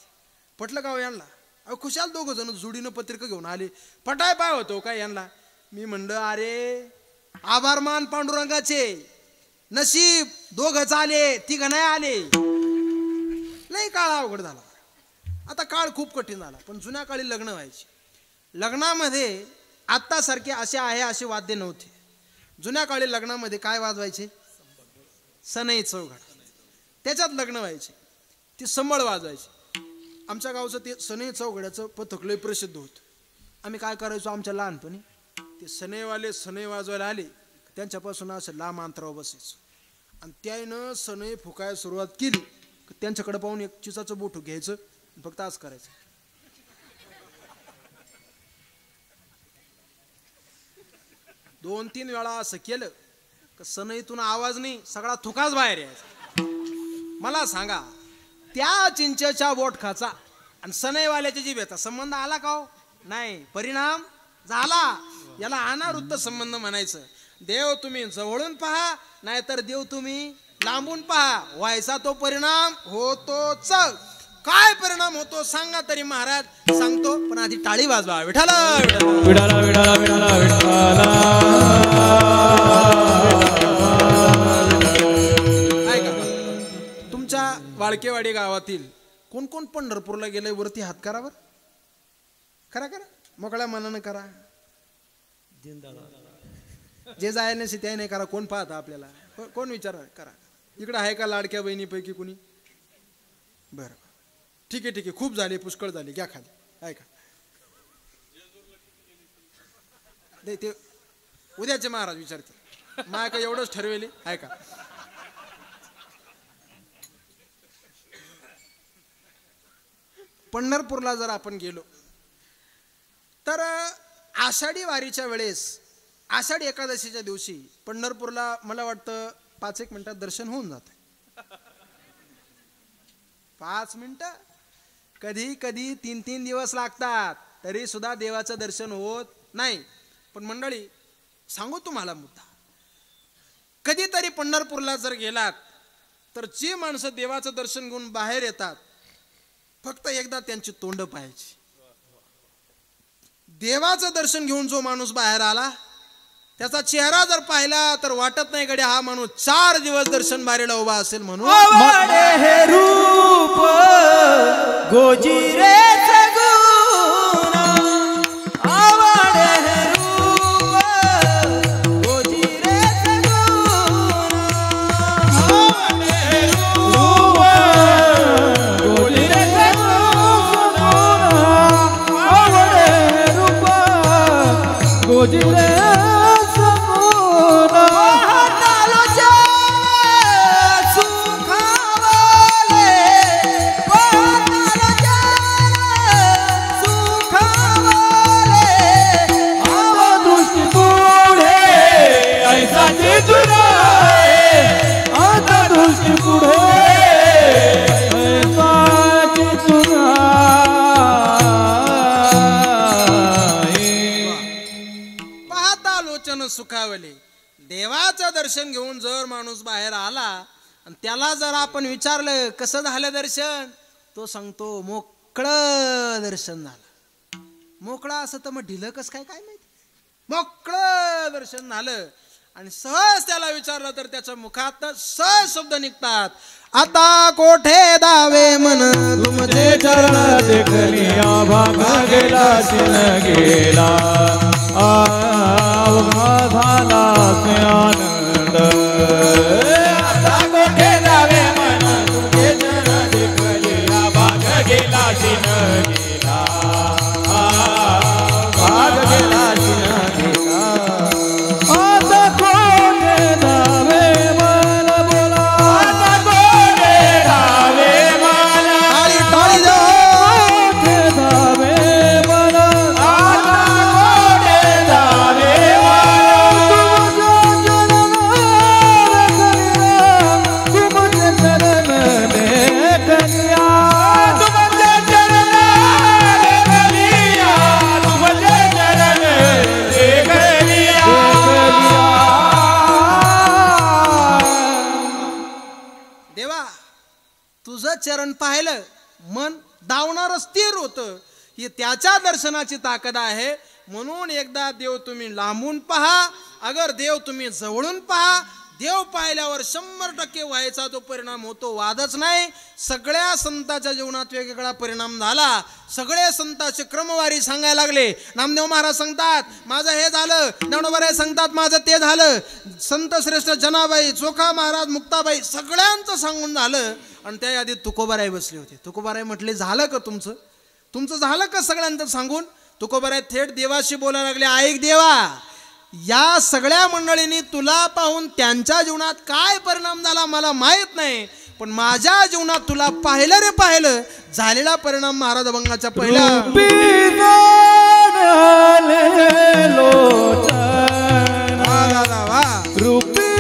पटलं का हो यांना? अहो खुशाल दोघं जण जोडीनं पत्रिका घेऊन आले, पटाय पाय होतो काय यांना? मी म्हणलं, अरे आभार मान पांडुरंगाचे, नशीब दोघंच आले, तिघं नाही आले. लय काळ अवघड झाला. आता काळ खूप कठीण झाला. पण जुन्या काळी लग्न व्हायची. लग्नामध्ये आत्ता सारखे असे आहे असे वाद्य नव्हते. जुन्या काळी लग्नामध्ये काय वाजवायचे? सनई चौघड, त्याच्यात लग्न व्हायचे. ती संबळ वाजवायची. आमच्या गावचं ते सनई चौघड्याचं पथक लय प्रसिद्ध होतं. आम्ही काय करायचो आमच्या लहानपणी, ते सनईवाले सनई वाजवायला आले, त्यांच्यापासून असं लांब अंतरावर बसायचं आणि त्यानं सनई फुकायला सुरुवात केली, त्यांच्याकडे पाहून एक चिचाचं बोट घ्यायचं, फक्त आज करायचं. दोन तीन वेळा असं केलं की सनईतून आवाज नाही, सगळा थुकाच बाहेर यायचा. मला सांगा, त्या चिंचेच्या बोटखाचा आणि सनईवाल्याच्या जिभेचा संबंध आला का हो? नाही, परिणाम झाला. याला अनावृत्त संबंध म्हणायचं. देव तुम्ही जवळून पहा, नाहीतर देव तुम्ही लांबून पहा, व्हायचा तो परिणाम होतोच. काय परिणाम होतो सांगा तरी महाराज? सांगतो, पण आधी टाळी वाजवा. विठाला विठाला विठाला विठाला विठाला. ऐका, तुमच्या वाळकेवाडी गावातील कोण कोण पंढरपूरला गेले वरती हात करावर करा करा मोकळ्या मनानं करा जे जाय नसे ते नाही करा कोण पाहता आपल्याला कोण विचार करा इकडे आहे का लाडक्या बहिणीपैकी कुणी बरं ठीक आहे खूप झाले पुष्कळ झाले घ्या खाली ऐका ते उद्याचे महाराज विचारते माय का एवढंच ठरवेले ऐका पंढरपूरला जर आपण गेलो तर आषाढी वारीच्या वेळेस आषाढी एकादशीच्या दिवशी पंढरपूरला मला वाटतं 5-1 मिनिटात दर्शन होऊन जातं 5 मिनिटं कधी कधी 3-3 दिवस लागतात तरी सुद्धा देवाचं दर्शन होत नाही पण मंडळी सांगू तुम्हाला मुद्दा कधीतरी पंढरपूरला जर गेलात तर जी माणसं देवाचं दर्शन घेऊन बाहेर येतात फक्त एकदा त्यांची तोंड पाहायची देवाचं दर्शन घेऊन जो माणूस बाहेर आला त्याचा चेहरा जर पाहिला तर वाटत नाही गड्या हा माणूस 4 दिवस दर्शन बारीला उभा असेल म्हणून हे रूप गोजिरे सगुण आवडे हे रूप गोजिरे सगुण आवडे हे रूप गोजिरे सगुण आवडे हे रूप गोजिरे सुखावले देवाचं दर्शन घेऊन जर माणूस बाहेर आला आणि त्याला जर आपण विचारलं कसं झालं दर्शन तो सांगतो मोकळं दर्शन झालं मोकळा असं तर मग ढिलं कसं काय माहिती मोकळं दर्शन झालं आणि सहज त्याला विचारलं तर त्याच्या मुखात सहज शब्द निघतात आता कोठे दावे मन तुमचे चरण देखली आभागा गेला शिन गेला अवघा झाला आनंद आता कोठे दावे मन तुमचे चरण देखली आभागा गेला शिन गेला भाग गेला शिन गेला आता कोठे दावे मन बोला आता कोठे दावे मन टाळी टाळी दे कोठे दावे मन आता कोठे दावे तुमचे चरण देखलिया तुमचे चरण देखलिया तुमचे चरण देखलिया देवा तुझं चरण पाहिलं मन धावणारं स्थिर होतं ही त्याच्या दर्शनाची ताकद आहे म्हणून एकदा देव तुम्ही लांबून पहा अगर देव तुम्ही जवळून पहा देव पाहिल्यावर 100% व्हायचा तो परिणाम होतो वादच नाही सगळ्या संतांच्या जीवनात वेगवेगळा परिणाम झाला सगळे संतांचे क्रमवारी सांगायला लागले नामदेव महाराज सांगतात माझं हे झालं ज्ञानोबाराय सांगतात माझं ते झालं संत श्रेष्ठ जनाबाई चोखा महाराज मुक्ताबाई सगळ्यांचं सांगून झालं आणि त्या यादीत तुकोबाराय बसले होते तुकोबाराय म्हटले झालं का तुमचं झालं का सगळ्यांचं सांगून तुकोबाराय थेट देवाशी बोलायला लागले ऐक देवा या सगळ्या मंडळींनी तुला पाहून त्यांच्या जीवनात काय परिणाम झाला मला माहित नाही पण माझ्या जीवनात तुला पाहिलं रे पाहिलं झालेला परिणाम महाराज अभंगाच्या पहिल्या रूपी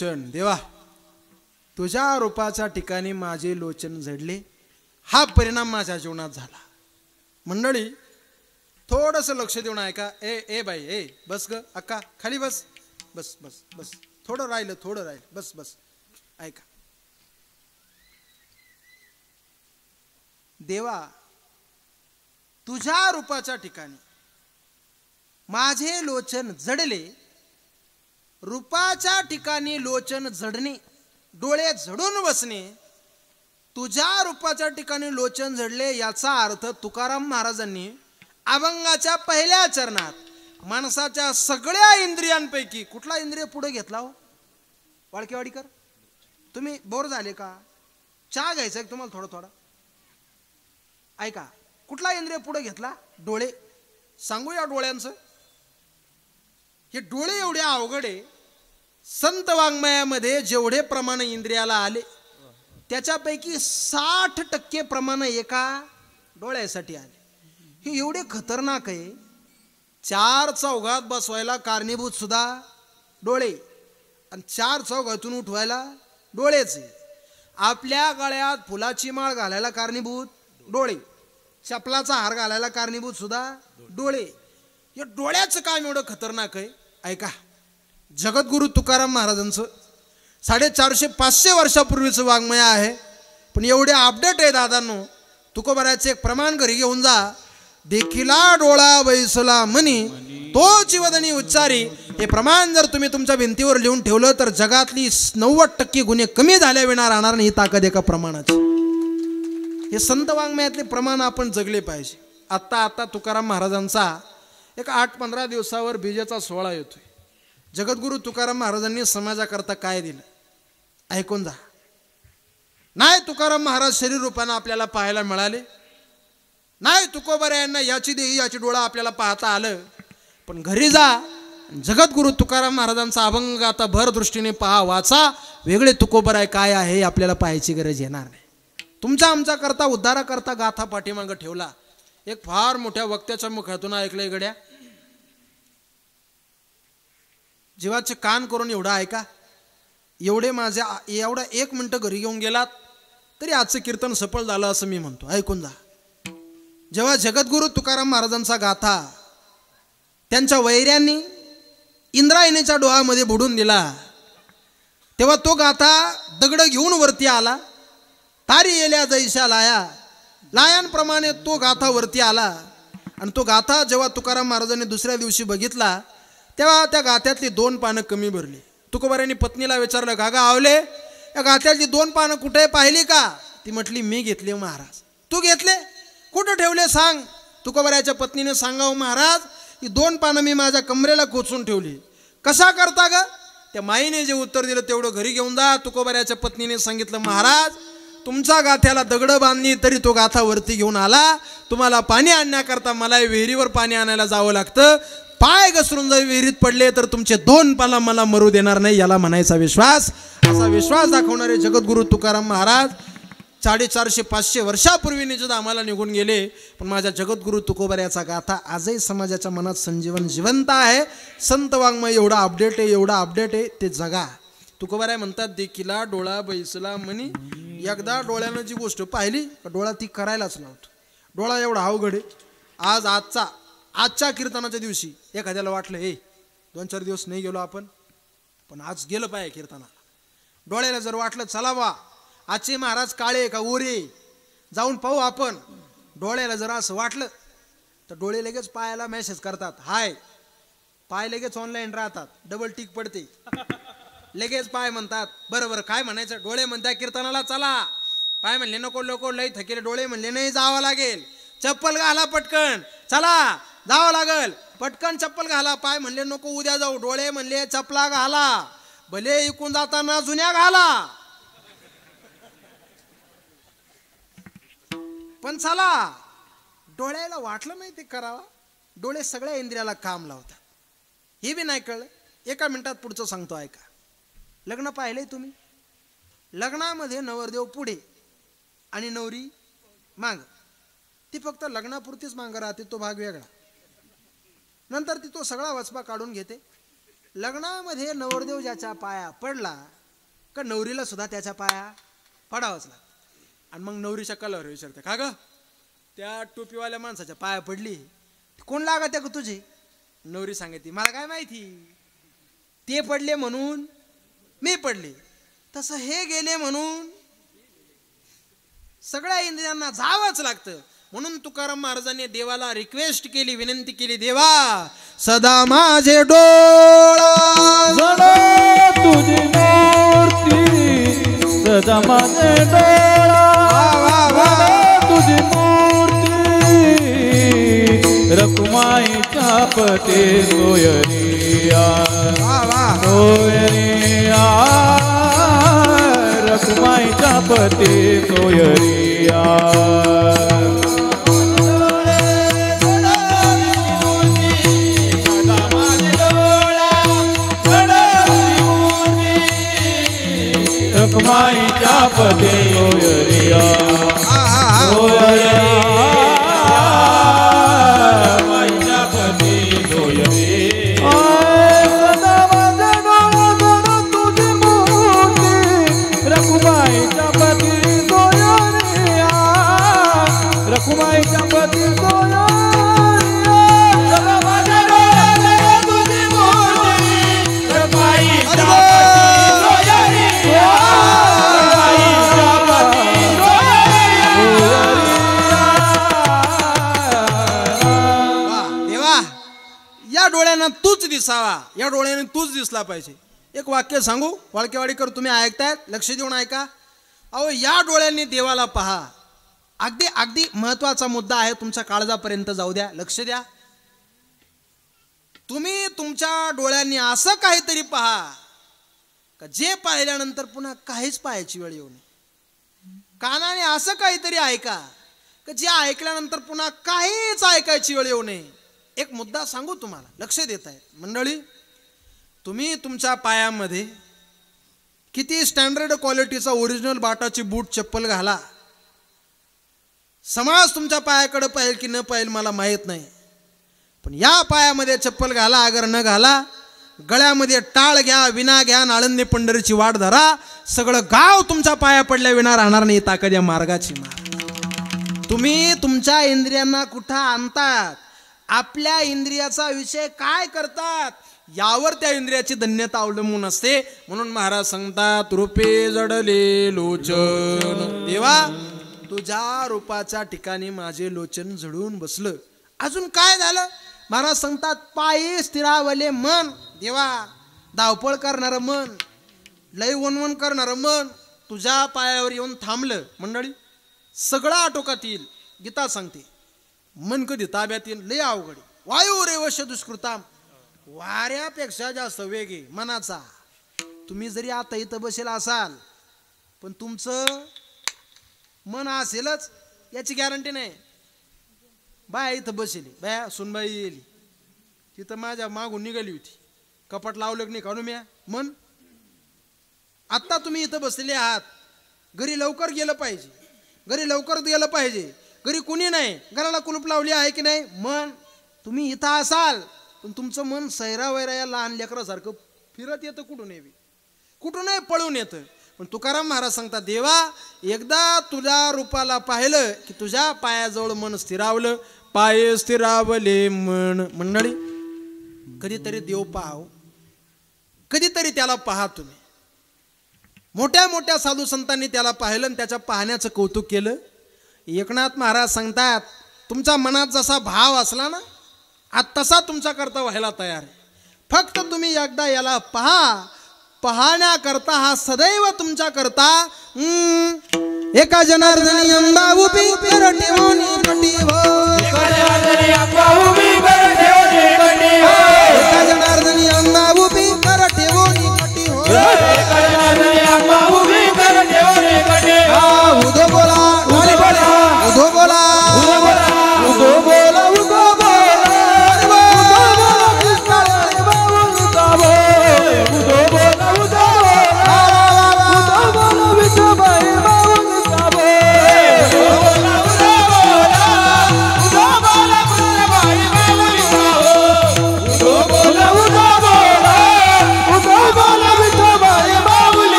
लोचन, देवा तुझ्या रूपाच्या ठिकाणी माझे लोचन झडले, हा परिणाम माझ्या जीवनात झाला. मंडळी थोडंसं लक्ष देऊन ऐका. ए बाई, ए बस ग अक्का, खाली बस, बस बस बस, थोडं राहिलं, बस बस, ऐका. देवा तुझ्या रूपाच्या ठिकाणी माझे लोचन जडले. रूपाच्या ठिकाणी लोचन जडणे, डोळे झडून बसणे. तुझ्या रूपाच्या ठिकाणी लोचन झडले याचा अर्थ तुकाराम महाराजांनी अभंगाच्या पहिल्या चरणात माणसाच्या सगळ्या इंद्रियांपैकी कुठला इंद्रिय पुढे घेतला हो? वाळकेवाडीकर, तुम्ही बोर झाले का? चहा घ्यायचा आहे तुम्हाला थोडा थोडा? ऐका, कुठला इंद्रिय पुढे घेतला? डोळे. सांगू या डोळ्यांचं. हे डोळे एवढे अवघड आहे. संत वाङ्मयामध्ये जेवढे प्रमाण इंद्रियाला आले त्याच्यापैकी 60% प्रमाण एका डोळ्यासाठी आले. हे एवढे खतरनाक आहे. 4 चौघात बसवायला कारणीभूत सुद्धा डोळे, आणि 4 चौघातून उठवायला डोळेच. आपल्या गळ्यात फुलाची माळ घालायला कारणीभूत डोळे, चपलाचा हार घालायला कारणीभूत सुद्धा डोळे. हे डोळ्याचं काम एवढं खतरनाक आहे. ऐका, जगद्गुरु तुकाराम महाराजांचं 450-500 वर्षापूर्वीचं वाङ्मय आहे, पण एवढे अपडेट आहे दादांनो. तुकोबाराचे एक प्रमाण घरी घेऊन जा. देखिला डोळा बैसला मनी तो चिवदनी उच्चारी. हे प्रमाण जर तुम्ही तुमच्या भिंतीवर लिहून ठेवलं तर जगातली 90% गुन्हे कमी झाल्या विना राहणार नाही. ही ताकद एका प्रमाणाची. हे संत वाङ्मयातले प्रमाण आपण जगले पाहिजे. आत्ता तुकाराम महाराजांचा एक 8-15 दिवसावर बीजेचा सोहळा येतोय. जगद्गुरु तुकाराम महाराजांनी समाजाकरता काय दिलं ऐकून जा. नाही तुकाराम महाराज शरीर रूपानं आपल्याला पाहायला मिळाले, नाही तुकोबारायांना याची देही याची डोळा आपल्याला पाहता आलं, पण घरी जा जगद्गुरु तुकाराम महाराजांचा अभंग आता भर दृष्टीने पहा, वाचा. वेगळे तुकोबाराय काय आहे आपल्याला पाहायची गरज येणार नाही. तुमच्या आमच्या करता उद्धाराकरता गाथा पाठीमागं ठेवला. एक फार मोठ्या वक्त्याच्या मुखातून ऐकलंय गड्या. जीवाचे कान करून एवढा ऐका. एवढे माझ्या एवढा 1 मिनिट घरी घेऊन गेलात तरी आजचं कीर्तन सफल झालं असं मी म्हणतो. ऐकून जा. जेव्हा जगद्गुरु तुकाराम महाराजांचा गाथा त्यांच्या वैऱ्यांनी इंद्रायणीच्या डोहामध्ये बुडून दिला, तेव्हा तो गाथा दगड घेऊन वरती आला. तारी येल्या जैशा लाया, लायांप्रमाणे तो गाथा वरती आला. आणि तो गाथा जेव्हा तुकाराम महाराजांनी दुसऱ्या दिवशी बघितला तेव्हा त्या गाथ्यातली 2 पानं कमी भरली. तुकोबारायांनी पत्नीला विचारलं, गागा आवले, या गाथ्यातली 2 पानं कुठे पाहिली का? ती म्हटली, मी घेतले महाराज. तू घेतले? कुठं ठेवले सांग. तुकोबारायाच्या पत्नीने सांगावं, महाराज ही 2 पानं मी माझ्या कमरेला कोचून ठेवली. कसा करता ग? त्या माईने जे उत्तर दिलं तेवढं घरी घेऊन जा. तुकोबारायाच्या पत्नीने सांगितलं, महाराज तुमच्या गाथ्याला दगड बांधली तरी तो गाथा वरती घेऊन आला. तुम्हाला पाणी आणण्याकरता मला विहिरीवर पाणी आणायला जावं लागतं. पाय घसरून जर विहिरीत पडले तर तुमचे 2 पाला मला मरू देणार नाही. याला म्हणायचा विश्वास. असा विश्वास दाखवणारे जगद्गुरु तुकाराम महाराज 450-500 वर्षापूर्वी निजत आम्हाला निघून गेले, पण माझ्या जगद्गुरु तुकोबारायाचा गाथा आजही समाजाच्या मनात जिवंत आहे. संत वाङ्मय एवढा अपडेट आहे ते जगा. तुकोबाराय म्हणतात, देखिला डोळा बैसला म्हणी. एकदा डोळ्यानं जी गोष्ट पाहिली डोळा ती करायलाच लावतो. डोळा एवढा अवघड आहे. आजच्या कीर्तनाच्या दिवशी एखाद्याला वाटलं, 2-4 दिवस नाही गेलो आपण, पण आज गेलं पाहिजे कीर्तनाला. डोळ्याला जर वाटलं चला बा आजचे महाराज काळे का ओरे जाऊन पाहू आपण, डोळ्याला जर असं वाटलं तर डोळे लगेच पायाला मेसेज करतात, हाय. पाय लगेच ऑनलाईन राहतात, डबल टिक पडते. लगेच पाय म्हणतात, बरं काय म्हणायचं. डोळे म्हणतात कीर्तनाला चला. पाय म्हणले नको लई थकेले. डोळे म्हणले नाही जावं लागेल. चप्पल घाला पटकन, चला जावं लागल. पटकन चप्पल घाला. पाय म्हणले नको उद्या जाऊ. डोळे म्हणले चपला घाला, भले इकून जाताना जुन्या घाला, पण चला. डोळ्याला वाटलं नाही ते करावा. डोळे सगळ्या इंद्रियाला काम लावतात. हे बी नाही कळलं. 1 मिनिटात पुढचं सांगतो ऐका. लग्न पाहिलंय तुम्ही? लग्नामध्ये नवरदेव पुढे आणि नवरी माग. ती फक्त लग्नापुरतीच मागं राहते, तो भाग वेगळा. नंतर ती तो सगळा वचपा काढून घेते लग्नामध्ये नवरदेव ज्याच्या पाया पडला का नवरीला सुद्धा त्याच्या पाया पडावंच लागतं. आणि मग नवरीच्या कलावर विचारते, का ग त्या टोपीवाल्या माणसाच्या पाया पडली, कोण लागत आहे का तुझे? नवरी सांगते, मला काय माहिती, ते पडले म्हणून मी पडले, तसं हे गेले म्हणून सगळ्या इंद्रियांना जावंच लागतं. म्हणून तुकाराम महाराजांनी देवाला रिक्वेस्ट केली, विनंती केली, देवा सदा माझे डोळा जडो तुझी मूर्ती, सदा माझे डोळा तुझी मूर्ती, रखुमाईच्या पते सोयरिया सोयरिया, रखुमाईच्या पते सोयरिया. रखुमाईच्या पते सोयरिया सोयरिया, माईच्या पते सोयरिया. सदा माझे डोळा तुझी मूर्ती, रखुमाईच्या पते सोयरिया, रखुमाईच्या पते सोयरिया. सदा माझे डोळा तुझी मूर्ती, रखुमाईच्या तूच दिसावा, या डोळ्याने तूच दिसला पाहिजे. एक वाक्य सांगू, वाळकेवाडीकर तुम्ही ऐकतायत, लक्ष देऊन ऐका. अहो या डोळ्यांनी देवाला पहा. अगदी अगदी महत्वाचा मुद्दा आहे, तुमच्या काळजापर्यंत जाऊ द्या, लक्ष द्या. तुम्ही तुमच्या डोळ्यांनी असं काहीतरी पहा का जे पाहिल्यानंतर पुन्हा काहीच पाहायची वेळ येऊ नये. कानाने असं काहीतरी ऐका का जे ऐकल्यानंतर पुन्हा काहीच ऐकायची वेळ येऊ नये. एक मुद्दा सांगू तुम्हाला, लक्ष देत आहे मंडळी. तुम्ही तुमच्या पायामध्ये किती स्टँडर्ड क्वालिटीचा ओरिजिनल बाटाची बूट चप्पल घाला, समाज तुमच्या पायाकडे पाहिल की न पाहिल मला माहीत नाही, पण या पायामध्ये चप्पल घाला अगर न घाला, गळ्यामध्ये टाळ घ्या, विना घ्या, आळंदी पंढरीची वाट धरा, सगळं गाव तुमच्या पाया पडल्या विना राहणार नाही. ताकद या मार्गाची मार. तुम्ही तुमच्या इंद्रियांना कुठं आणतात, आपल्या इंद्रियाचा विषय काय करतात यावर त्या इंद्रियाची धन्यता अवलंबून असते. म्हणून महाराज सांगतात, रूपे जडले लोचन, देवा तुझ्या रूपाच्या ठिकाणी माझे लोचन जडून बसलं. अजून काय झालं? महाराज सांगतात, पायी स्थिरावले मन, देवा धावपळ करणारं मन, लय वनवन करणारं मन तुझ्या पायावर येऊन थांबलं. मंडळी सगळं आटोक्यात येईल. गीता सांगते, मन कधी ताब्यात येईल लय अवघड. वायू रेवश दुष्कृताम, वाऱ्यापेक्षा जास्त वेग आहे मनाचा. तुम्ही जरी आता इथं बसेल असाल पण तुमचं मन असेलच याची गॅरंटी नाही. बाया इथं बसेली, बाया सुनबाई येली, तिथं माझ्या मागून निघाली होती, कपाट लावलं नाही काढू म्या मन. आत्ता तुम्ही इथं बसलेले आहात, घरी लवकर गेलं पाहिजे, घरी लवकर गेलं पाहिजे, घरी कुणी नाही, घराला कुलूप लावली आहे की नाही. मन तुम्ही इथं असाल पण तुमचं मन सैरा वैरा या लहान लेकरासारखं फिरत येतं, कुठूनही पळून येतं. पण तुकाराम महाराज सांगतात, देवा एकदा तुझ्या रूपाला पाहिलं की तुझ्या पायाजवळ मन स्थिरावलं. पाये स्थिरावले मन. मंडळी कधीतरी देव पाहाव, कधीतरी त्याला पहा. तुम्ही मोठ्या मोठ्या साधू संतांनी त्याला पाहिलं आणि त्याच्या पाहण्याचं कौतुक केलं. एकनाथ महाराज सांगतात, तुमच्या मनात जसा भाव असला ना आज तसा तुमचा करता व्हायला तयार आहे. फक्त तुम्ही एकदा याला पहा. पाहण्याकरता हा सदैव तुमच्या करता एका जनार्दनी अंबा उभी कर ठेवून कटी हो, एका जनार्दनी अंबा उभी कर ठेवून कटी हो, एका जनार्दनी अंबा उभी कर ठेवून कटी हो, एका जनार्दनी अंबा उभी कर ठेवून कटी हो. उदो बोला, उदो बोला, उदो बोला, उदो बोला, उदो बोला, उदो बोला. बाई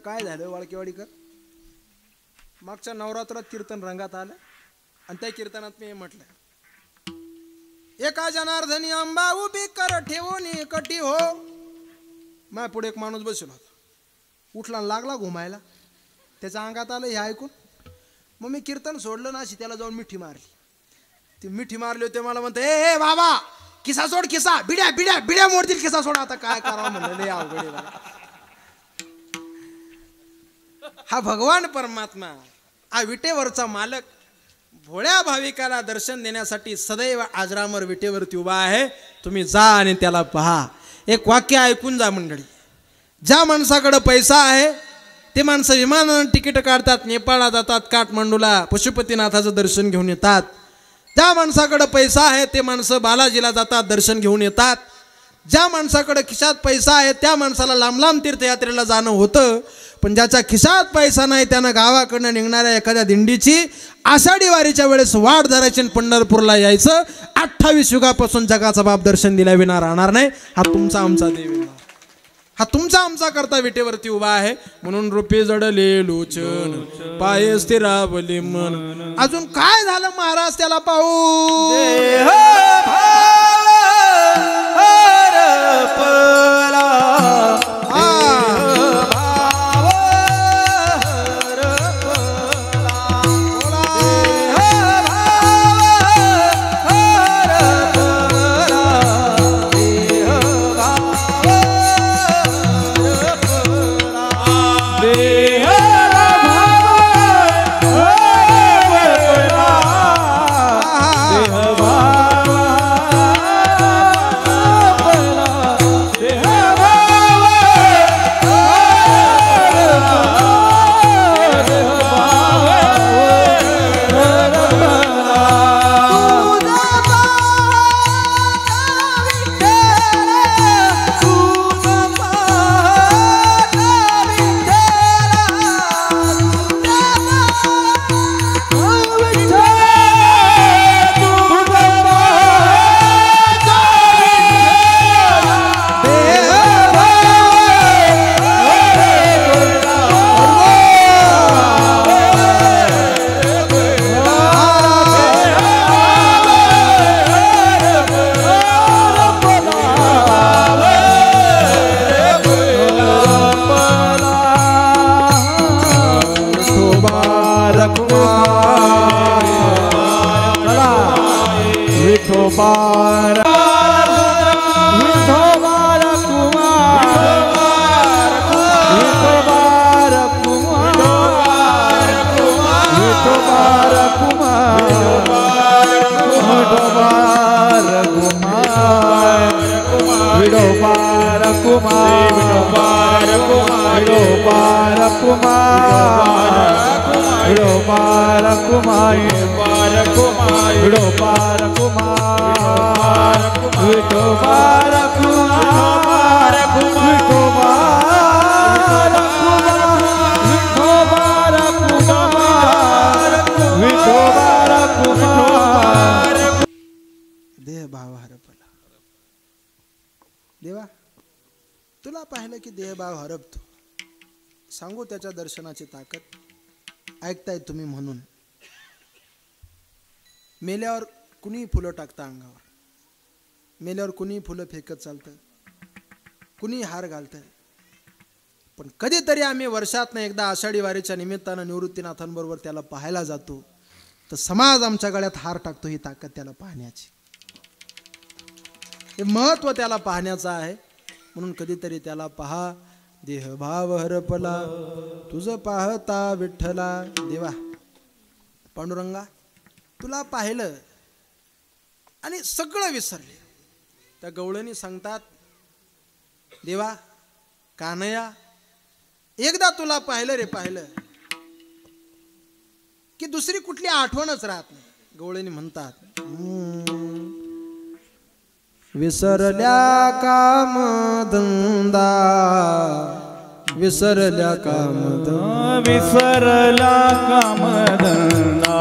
काय झालं वाळकेवाडीकर? मागच्या नवरात्रात कीर्तन रंगात आलं आणि त्या कीर्तनात मी म्हटलं, एका जनार्दनी अंबा उभी कर ठेवून कटी हो. माझ्या पुढे एक माणूस बसला होता, उठला लागला घुमायला. त्याच्या अंगात आलं हे ऐकून. मग मी कीर्तन सोडलं ना, अशी त्याला जाऊन मिठी मारली. ती मिठी मारली होती. मला म्हणते, ए बाबा किसा सोड, किसा बिड्या बिड्या बिड्या मोडतील, किसा सोड. आता काय करावं म्हणलं, लय अवघड आहे बाबा. हा भगवान परमात्मा, हा विटेवरचा मालक भोळ्या भाविकाला दर्शन देण्यासाठी सदैव आजरामर विटेवरती उभा आहे. तुम्ही जा आणि त्याला पहा. एक वाक्य ऐकून जा मंडळी. ज्या माणसाकडे पैसा आहे ते माणसं विमानानं तिकीट काढतात, नेपाळला जातात, काठमांडूला पशुपतीनाथाचं दर्शन घेऊन येतात. ज्या माणसाकडे पैसा आहे ते माणसं बालाजीला जातात, दर्शन घेऊन येतात. ज्या माणसाकडे खिशात पैसा आहे त्या माणसाला लांब लांब तीर्थयात्रेला जाणं होतं. पण ज्याच्या खिशात पैसा नाही त्यानं गावाकडनं निघणाऱ्या एखाद्या दिंडीची आषाढी वारीच्या वेळेस वाट धरायची, पंढरपूरला यायचं. 28 युगापासून जगाचा बाप दर्शन दिल्या विना राहणार नाही. हा तुमचा आमचा देव, हा तुमचा आमचा करता विटेवरती उभा आहे. म्हणून रूपे जडले लोचन, पाय स्थिरावले मन. अजून काय झालं महाराज त्याला पाहू. देह भाव हरपला. देवा तुला पाहिलं की देहभाव हरपतो. सांगू त्याच्या दर्शनाची ताकद. ऐकताय तुम्ही म्हणून. मेल्यावर कुणी फुलं टाकतं अंगावर, मेल्यावर कुणी फुलं फेकत चालतं, कुणी हार घालतं. पण कधीतरी आम्ही वर्षातनं एकदा आषाढी वारीच्या निमित्तानं निवृत्तीनाथांबरोबर त्याला पाहायला जातो, तर समाज आमच्या गळ्यात हार टाकतो. ही ताकद त्याला पाहण्याची, हे महत्व त्याला पाहण्याचं आहे. म्हणून कधीतरी त्याला पहा. देहभाव हरपला तुझं पाहता विठ्ठला. देवा पांडुरंगा तुला पाहिलं आणि सगळं विसरले. त्या गवळणी सांगतात, देवा कानया एकदा तुला पाहिलं रे, पाहिलं की दुसरी कुठली आठवणच राहत नाही. गवळणी म्हणतात, विसरल्या कामधंदा, विसरल्या कामधंदा, विसरला कामधंदा.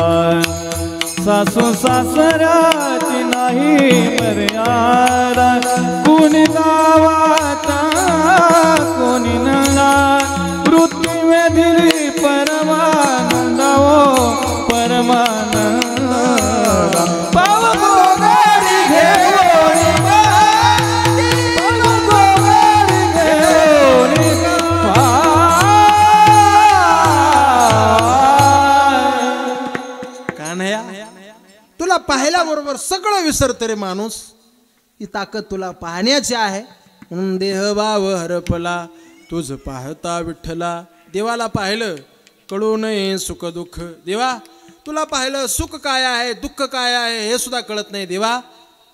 सासू सासऱ्याची नाही मर्यादा. कोणी गावात कोणी नला वृत्ती बरोबर सगळं विसरत रे माणूस. ही ताकद तुला पाहण्याची आहे म्हणून देह भाव हरपला तुझ पाहता विठ्ठला. देवाला पाहिलं कळू नये सुख दुःख. देवा तुला पाहिलं सुख काय आहे दुःख काय आहे हे सुद्धा कळत नाही. देवा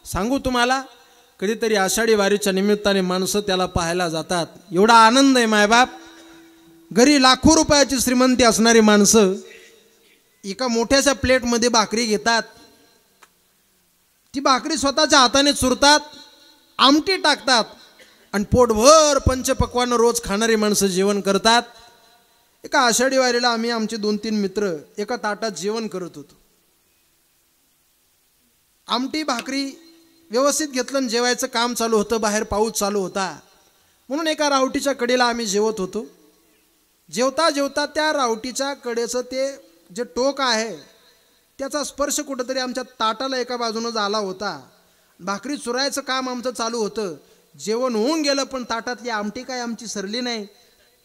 सांगू तुम्हाला, कधीतरी आषाढी वारीच्या निमित्ताने माणसं त्याला पाहायला जातात. एवढा आनंद आहे मायबाप. घरी लाखो रुपयाची श्रीमंती असणारी माणसं एका मोठ्याशा प्लेटमध्ये भाकरी घेतात. ती भाकरी स्वतःच्या हाताने चुरतात, आमटी टाकतात आणि पोटभर पंचपक्वान्न रोज खाणारी माणसं जेवण करतात. एका आषाढी वारीला आम्ही आमचे 2-3 मित्र एका ताटात जेवण करत होतो. आमटी भाकरी व्यवस्थित घेतलं आणि जेवायचं काम चालू होतं. बाहेर पाऊस चालू होता म्हणून एका रावटीच्या कडेला आम्ही जेवत होतो. जेवता जेवता त्या रावटीच्या कडेचं ते जे टोक आहे त्याचा स्पर्श कुठंतरी आमच्या ताटाला एका बाजूनं झाला होता. भाकरी चुरायचं काम आमचं चालू होतं. जेवण होऊन गेलं पण ताटातली आमटी काय आमची सरली नाही.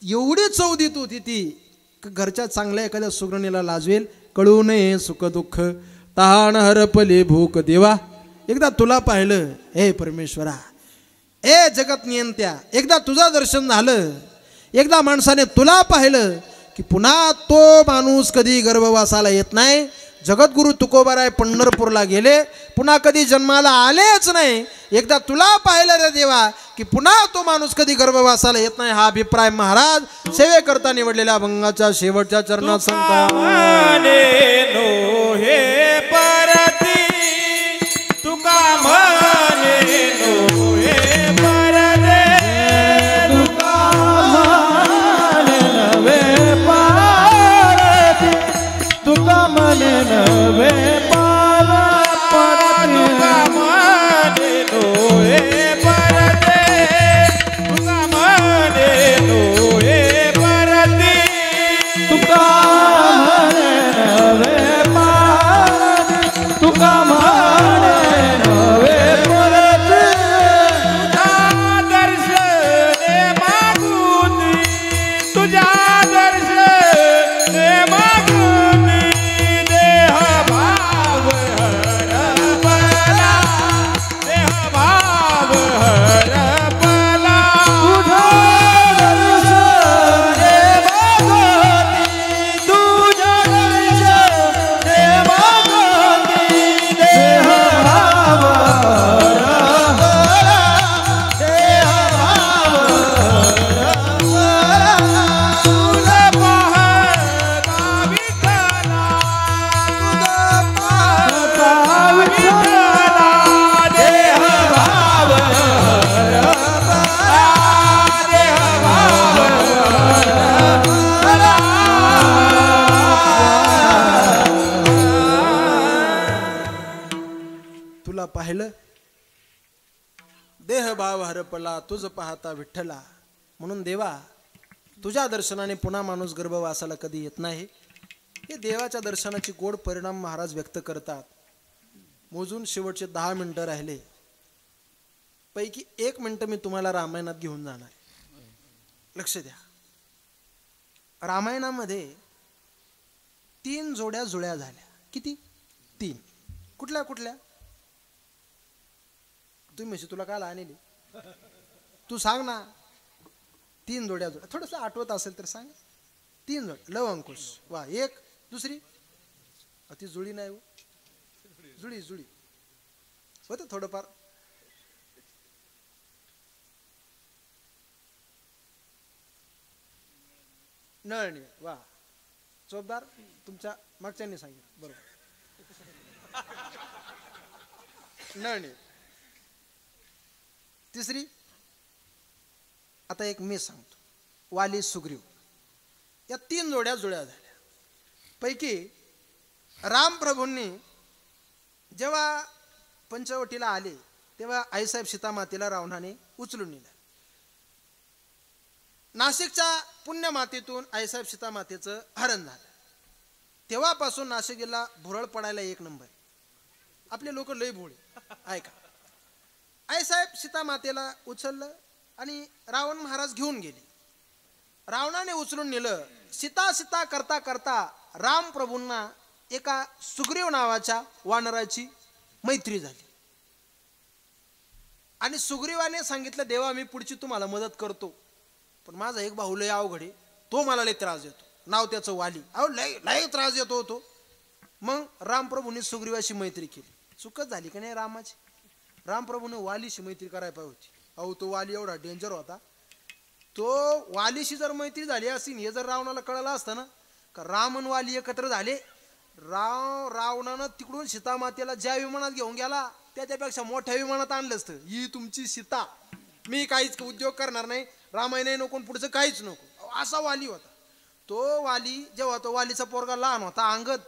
एवढी चव देत होती ती घरच्या चांगल्या एखाद्या सुगरणीला लाजवेल. कळू नये सुख दुःख तहान हरपली भूक. देवा एकदा तुला पाहिलं हे परमेश्वरा, ए जगत नियंत्या, एकदा तुझं दर्शन झालं, एकदा माणसाने तुला पाहिलं की पुन्हा तो माणूस कधी गर्भवासाला येत नाही. जगद्गुरु तुकोबाराय पंढरपूरला गेले, पुन्हा कधी जन्माला आलेच नाही. एकदा तुला पाहिलं रे देवा की पुन्हा तो माणूस कधी गर्भवासाला येत नाही. हा अभिप्राय महाराज सेवेकरता निवडलेल्या अभंगाच्या शेवटच्या चरणात सांगतात. हे परती तुका म्हणे नो हे परदे तुका म्हणे नवे पारती तुका म्हणे नवे पार परती तुका म्हणे नो हे परदे तुका म्हणे नो हे परती तुका म्हणे नवे पारती तुका म्हणे नवे परती तुझा दर्शने मागुनी तुझ्या दर्शने मागुनी देह भाव हरपला देह भाव हरपला तुझ्या दर्शने मागुनी तुझ्या दर्शने मागुनी देह भाव हरपला देह भाव हरपला तुझे पाहता विठ्ठला तुझे पाहता विठ्ठला देह भाव हरपला देह भाव हरपला. तुला पाहिलं देह भाव हरपला तुझ पाहता विठ्ठला. म्हणून देवा तुझ्या दर्शनाने पुन्हा माणूस गर्भवासाला कधी येत नाही. हे देवाच्या दर्शनाची गोड परिणाम महाराज व्यक्त करतात. मोजून शेवटचे 10 मिनिटं राहिले. पैकी 1 मिनिट मी तुम्हाला रामायणात घेऊन जाणार. लक्ष द्या. रामायणामध्ये 3 जोड्या जुळ्या झाल्या. किती? 3. कुठल्या कुठल्या? तुम्ही म्हशी तुला काय आणली तू सांग ना. 3 जोड्या जोड्या थोडंसं आठवत असेल तर सांग. 3 जोड्या. लव अंकुश वा. एक दुसरी ती जुळी नाही हो. जुळी जुळी होतं थोडंफार. नळणी वा. चोपदार तुमच्या मागच्यांनी सांगितलं बरोबर. नळणी. तिसरी आता एक मी सांगतो. वाली सुग्रीव. या 3 जोड्या जुळ्या झाल्या. पैकी रामप्रभूंनी जेव्हा पंचवटीला आले तेव्हा आईसाहेब सीतामातेला रावणाने उचलून नेलं. नाशिकच्या पुण्यमातेतून आईसाहेब सीतामातेचं हरण झालं. तेव्हापासून नाशिकला भुरळ पडायला 1 नंबर. आपले लोक लय भोळे. ऐका. आईसाहेब सीतामातेला उचललं आणि रावण महाराज घेऊन गेले. रावणाने उचलून नेलं. सीता सीता करता करता रामप्रभूंना एका सुग्रीव नावाच्या वानराची मैत्री झाली. आणि सुग्रीवाने सांगितलं देवा मी पुढची तुम्हाला मदत करतो, पण माझा एक भाऊ लय अवघड आहे, तो मला लय त्रास देतो. नाव त्याचं वाली. अहो लय त्रास देतो तो. मग रामप्रभूंनी सुग्रीवाशी मैत्री केली. चुकच झाली का नाही रामाची. रामप्रभूने वालीशी मैत्री करायला पाहिजे होती. अहो तो वाली एवढा डेंजर होता. तो वालीशी जर मैत्री झाली असती, हे जर रावणाला कळलं असतं ना का राम आणि वाली एकत्र झाले, रावणानं तिकडून सीतामातेला ज्या विमानात घेऊन गेला त्याच्यापेक्षा मोठ्या विमानात आणलं असतं. ही तुमची सीता, मी काहीच उद्योग करणार नाही, रामायण नको पुढचं काहीच नको, असा वाली होता. तो वाली जेव्हा तो वालीचा पोरगा लहान होता अंगद,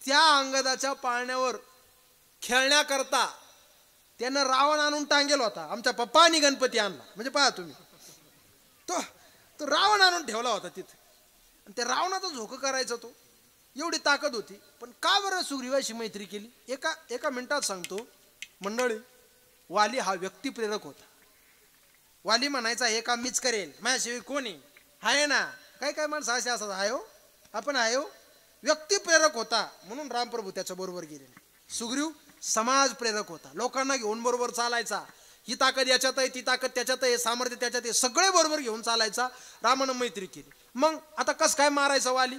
त्या अंगदाच्या पाळण्यावर खेळण्याकरता त्यानं रावण आणून टांगेल होता. आमच्या पप्पानी गणपती आणला. म्हणजे पहा तुम्ही, तो रावण आणून ठेवला होता तिथे. आणि त्या रावणाचा झोकं करायचा तो, एवढी ताकद होती. पण का बरं सुग्रीवाशी मैत्री केली? एका मिनिटात सांगतो मंडळी. वाली हा व्यक्तिप्रेरक होता. वाली म्हणायचा हे काम मीच करेल, माझ्याशिवाय कोणी आहे ना. काय माणसं असे असतात, आहे हो आपण आहे हो. व्यक्तिप्रेरक होता म्हणून रामप्रभू त्याच्या बरोबर गेले नाही. सुग्रीव समाज प्रेरक होता, लोकांना घेऊन बरोबर चालायचा. ही ताकद याच्यात आहे, ती ताकद त्याच्यात आहे, सामर्थ्य त्याच्यात आहे, सगळे बरोबर घेऊन चालायचा. रामानं मैत्री केली. मग आता कस काय मारायचा वाली?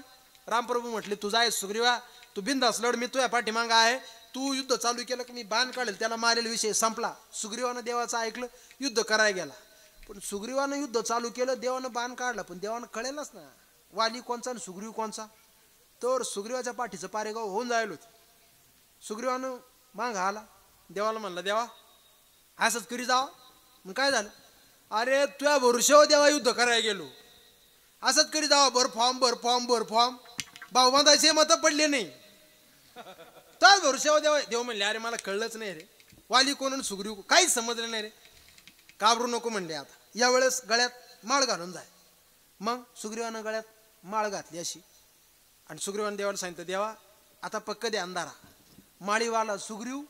रामप्रभू म्हटले तुझा आहे सुग्रीवा, तू बिंदास लढ, मी तुझ्या पाठीमागं आहे. तू युद्ध चालू केलं की मी बाण काढेल, त्याला मारेल, विषय संपला. सुग्रीवानं देवाचं ऐकलं, युद्ध करायला गेला. पण सुग्रीवानं युद्ध चालू केलं, देवानं बाण काढला, पण देवानं कळेलच ना वाली कोणचा आणि सुग्रीव कोणचा. तर सुग्रीवाच्या पाठीचं पारेगाव होऊन जायला होती. सुग्रीवानं माग आला, देवाला म्हणला देवा असंच करी जावा. मग काय झालं? अरे तुझ्या भरोश्यावर देवा युद्ध करायला गेलो, असंच करी जावा, भर फॉर्म भाऊ बांधायचे मतं पडले नाही. तर भरोश्यावर देव म्हणले अरे मला कळलंच नाही रे, वाली कोण आणि सुग्रीव काहीच समजलं नाही रे, घाबरू नको म्हणले. आता यावेळेस गळ्यात माळ घालून जाय. मग सुग्रीवानं गळ्यात माळ घातली अशी, आणि सुग्रीवानं देवाला सांगितलं देवा आता पक्क दे अंधारा, माळीवाला सुग्रीव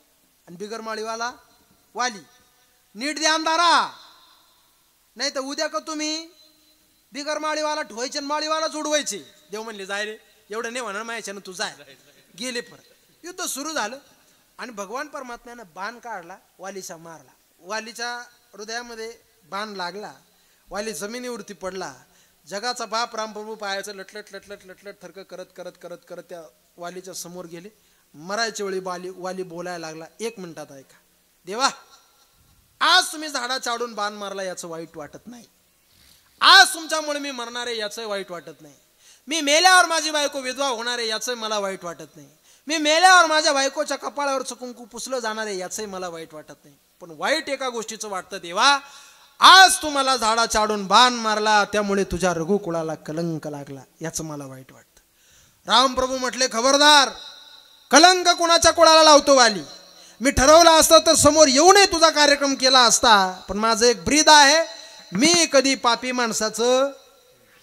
आणि बिगर माळीवाला वाली, नीट दे अंधारा, नाही तर उद्या का तुम्ही बिगर माळीवाला ठेवायचे आणि माळीवाला जोडवायचे. देव म्हणले जाय रे, एवढं नाही म्हणा मायाच्यानं तू जाय. गेले. परत युद्ध सुरू झालं आणि भगवान परमात्म्यानं बाण काढला, वालीचा मारला. वालीच्या हृदयामध्ये बाण लागला, वाली जमिनीवरती पडला. जगाचा बाप रामप्रभू पायाचं लटलट थरक करत त्या वालीच्या समोर गेले. मरायच्या वेळी वाली बोलायला लागला. 1 मिनिटात ऐका. देवा आज तुम्ही झाडा चाडून बाण मारला याचं वाईट वाटत नाही, आज तुमच्यामुळे मी मरणार आहे याचं वाईट वाटत नाही, मी मेल्यावर माझी बायको विधवा होणार आहे याचं मला वाईट वाटत नाही, मी मेल्यावर माझ्या बायकोच्या कपाळावरचं कुंकू पुसलं जाणार आहे याचंही मला वाईट वाटत नाही. पण वाईट एका गोष्टीचं वाटतं देवा, आज तू मला झाडा चाडून बाण मारला त्यामुळे तुझ्या रघुकुळाला कलंक लागला याचं मला वाईट वाटतं. रामप्रभू म्हटले खबरदार, कलंक कुणाच्या कुळाला लावतो वाली. मी ठरवलं असतं तर समोर येऊनही तुझा कार्यक्रम केला असता, पण माझं एक ब्रीद आहे, मी कधी पापी माणसाचं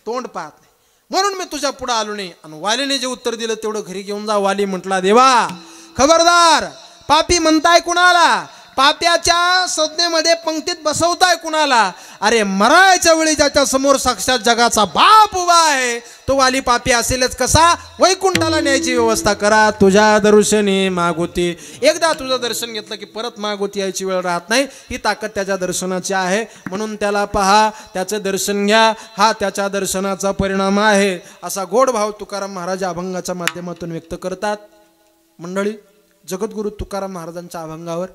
तोंड पाहत नाही, म्हणून मी तुझ्या पुढे आलो नाही. आणि वालीने जे उत्तर दिलं तेवढं घरी घेऊन जा. वाली म्हटला देवा खबरदार, पापी म्हणताय कुणाला, पाप्याच्या संज्ञेमध्ये पंक्तीत बसवताय कुणाला? अरे मरायच्या वेळी ज्याच्या समोर साक्षात जगाचा बाप उभा आहे तो वाली पापी असेलच कसा? वैकुंठाला न्यायची व्यवस्था करा. तुझ्या दर्शनी मागोती, एकदा तुझं दर्शन घेतलं की परत मागोती यायची वेळ राहत नाही. ही ताकद त्याच्या दर्शनाची आहे, म्हणून त्याला पहा, त्याचं दर्शन घ्या, हा त्याच्या दर्शनाचा परिणाम आहे. असा गोड भाव तुकाराम महाराज अभंगाच्या माध्यमातून व्यक्त करतात. मंडळी, जगद्गुरु तुकाराम महाराजांच्या अभंगावर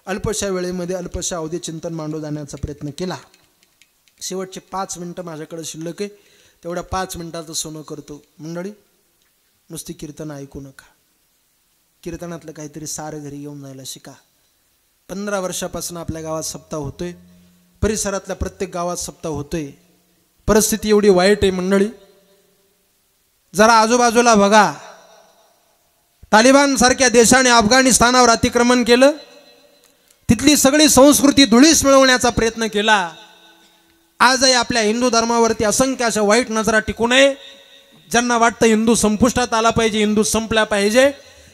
अल्पशा वेळेमध्ये अल्पशा अवधी चिंतन मांडू जाण्याचा प्रयत्न केला. शेवटचे 5 मिनिटं माझ्याकडे शिल्लक आहे, तेवढ्या 5 मिनिटाचं सोनं करतो. मंडळी, नुसती कीर्तन ऐकू नका, कीर्तनातलं काहीतरी सारं घरी घेऊन जायला शिका. 15 वर्षापासून आपल्या गावात सप्ताह होतोय, परिसरातल्या प्रत्येक गावात सप्ताह होतोय. परिस्थिती एवढी वाईट आहे मंडळी, जरा आजूबाजूला बघा. तालिबान सारख्या देशाने अफगाणिस्तानावर अतिक्रमण केलं, तिथली सगळी संस्कृती धुळीस मिळवण्याचा प्रयत्न केला. आजही आपल्या हिंदू धर्मावरती असंख्य अशा वाईट नजरा टिकू नये. ज्यांना वाटतं हिंदू संपुष्टात आला पाहिजे, हिंदू संपला पाहिजे,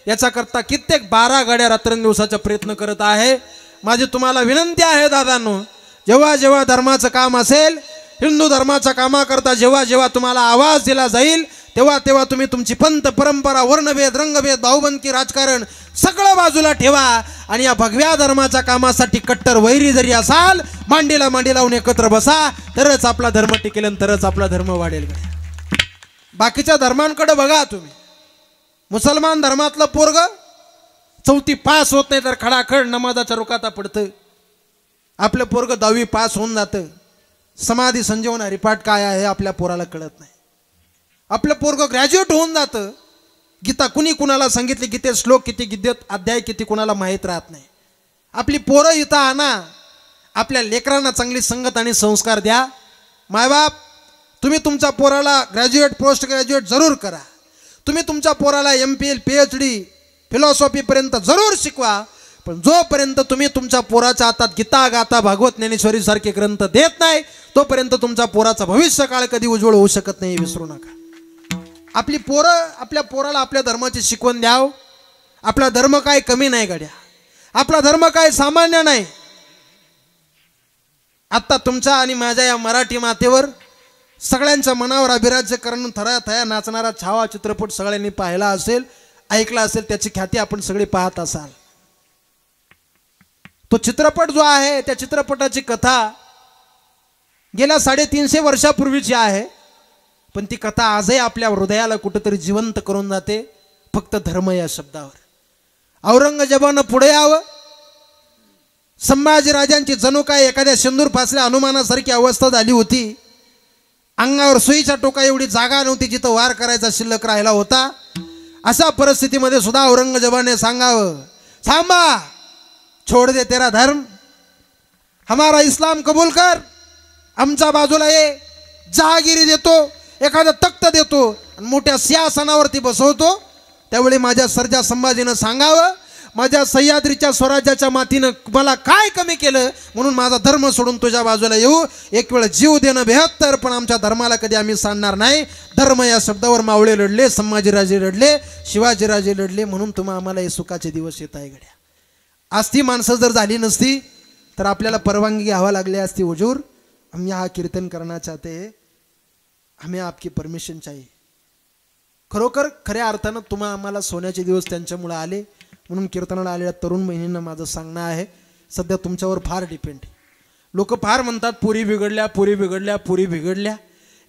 याच्याकरता कित्येक 12 गाड्या रात्रंदिवसाचा प्रयत्न करत आहे. माझी तुम्हाला विनंती आहे दादांनो, जेव्हा जेव्हा धर्माचं काम असेल, हिंदू धर्माच्या कामाकरता जेव्हा जेव्हा तुम्हाला आवाज दिला जाईल, तेव्हा तेव्हा तुम्ही तुमची पंथ परंपरा, वर्णभेद, रंगभेद, भाऊबंदकी, राजकारण सगळं बाजूला ठेवा आणि या भगव्या धर्माच्या कामासाठी कट्टर वैरी जरी असाल, मांडीला मांडी लावून एकत्र बसा, तरच आपला धर्म टिकेल आणि तरच आपला धर्म वाढेल. बाकीच्या धर्मांकडे बघा तुम्ही. मुसलमान धर्मातलं पोरग 4थी पास होत नाही तर खडाखड नमाजाच्या रुकाता पडतं. आपलं पोरग 10वी पास होऊन जातं. समाधी संजीवन हरिपाठ काय आहे आपल्या पोराला कळत नाही. आपलं पोरग ग्रॅज्युएट होऊन जातं. गीता कुणी कुणाला सांगितली, गीतेत श्लोक किती, गीतेत अध्याय किती कुणाला माहीत राहत नाही. आपली पोरं इथं आणा, आपल्या लेकरांना चांगली संगत आणि संस्कार द्या. मायबाप, तुम्ही तुमच्या पोराला ग्रॅज्युएट, पोस्ट ग्रॅज्युएट जरूर करा. तुम्ही तुमच्या पोराला MPhil, PhD, फिलॉसॉफीपर्यंत जरूर शिकवा. पण जोपर्यंत तुम्ही तुमच्या पोराच्या हातात गीता, गाथा, भागवत, ज्ञानेश्वरी सारखे ग्रंथ देत नाही, तोपर्यंत तुमच्या पोराचा भविष्यकाळ कधी उज्ज्वल होऊ शकत नाही, विसरू नका. आपली पोरं, आपल्या पोराला आपल्या धर्माची शिकवण द्याव. आपला धर्म काय कमी नाही गड्या, आपला धर्म काय सामान्य नाही. आत्ता तुमच्या आणि माझ्या या मराठी मातेवर सगळ्यांच्या मनावर अभिराज्य करून थरा थया नाचणारा छावा चित्रपट सगळ्यांनी पाहिला असेल, ऐकला असेल. त्याची ख्याती आपण सगळे पाहत असाल. तो चित्रपट जो आहे, त्या चित्रपटाची कथा गेल्या 350 वर्षापूर्वीची आहे. पण ती कथा आजही आपल्या हृदयाला कुठेतरी जिवंत करून जाते, फक्त धर्म या शब्दावर. औरंगजेबानं पुढे यावं. संभाजीराजांची जणू काय एखाद्या शेंदूर फासल्या हनुमानासारखी अवस्था झाली होती. अंगावर सुईच्या टोका एवढी जागा नव्हती जिथं वार करायचा शिल्लक राहिला होता. अशा परिस्थितीमध्ये सुद्धा औरंगजेबाने सांगावं, थांबा, छोड़ दे तेरा धर्म, हमारा इस्लाम कबूल कर, आमच्या बाजूला ये, जहागिरी देतो, एखादं तख्त देतो आणि मोठ्या सिंहासनावरती बसवतो. त्यावेळी माझ्या सर्जा संभाजीनं सांगावं, माझ्या सह्याद्रीच्या स्वराज्याच्या मातीनं मला काय कमी केलं म्हणून माझा धर्म सोडून तुझ्या बाजूला येऊ. एक वेळ जीव देणं 72, पण आमच्या धर्माला कधी आम्ही सांडणार नाही. धर्म या शब्दावर मावळे लढले, संभाजीराजे लढले, शिवाजीराजे लढले, म्हणून तुम्हा आम्हाला हे सुखाचे दिवस येत आहे गड्या. आज ती माणसं जर झाली नसती तर आपल्याला परवानगी घ्यावा लागली असती. हुजूर, हम यहाँ कीर्तन करना चाहते हैं, हमें आपकी परमिशन चाहिए. खरोखर खऱ्या अर्थानं तुम्हा आम्हाला सोन्याचे दिवस त्यांच्यामुळे आले. म्हणून कीर्तनाला आलेल्या तरुण बहिणींना माझं सांगणं आहे, सध्या तुमच्यावर फार डिपेंड. लोक फार म्हणतात पुरी बिघडल्या, पुरी बिघडल्या, पुरी बिघडल्या.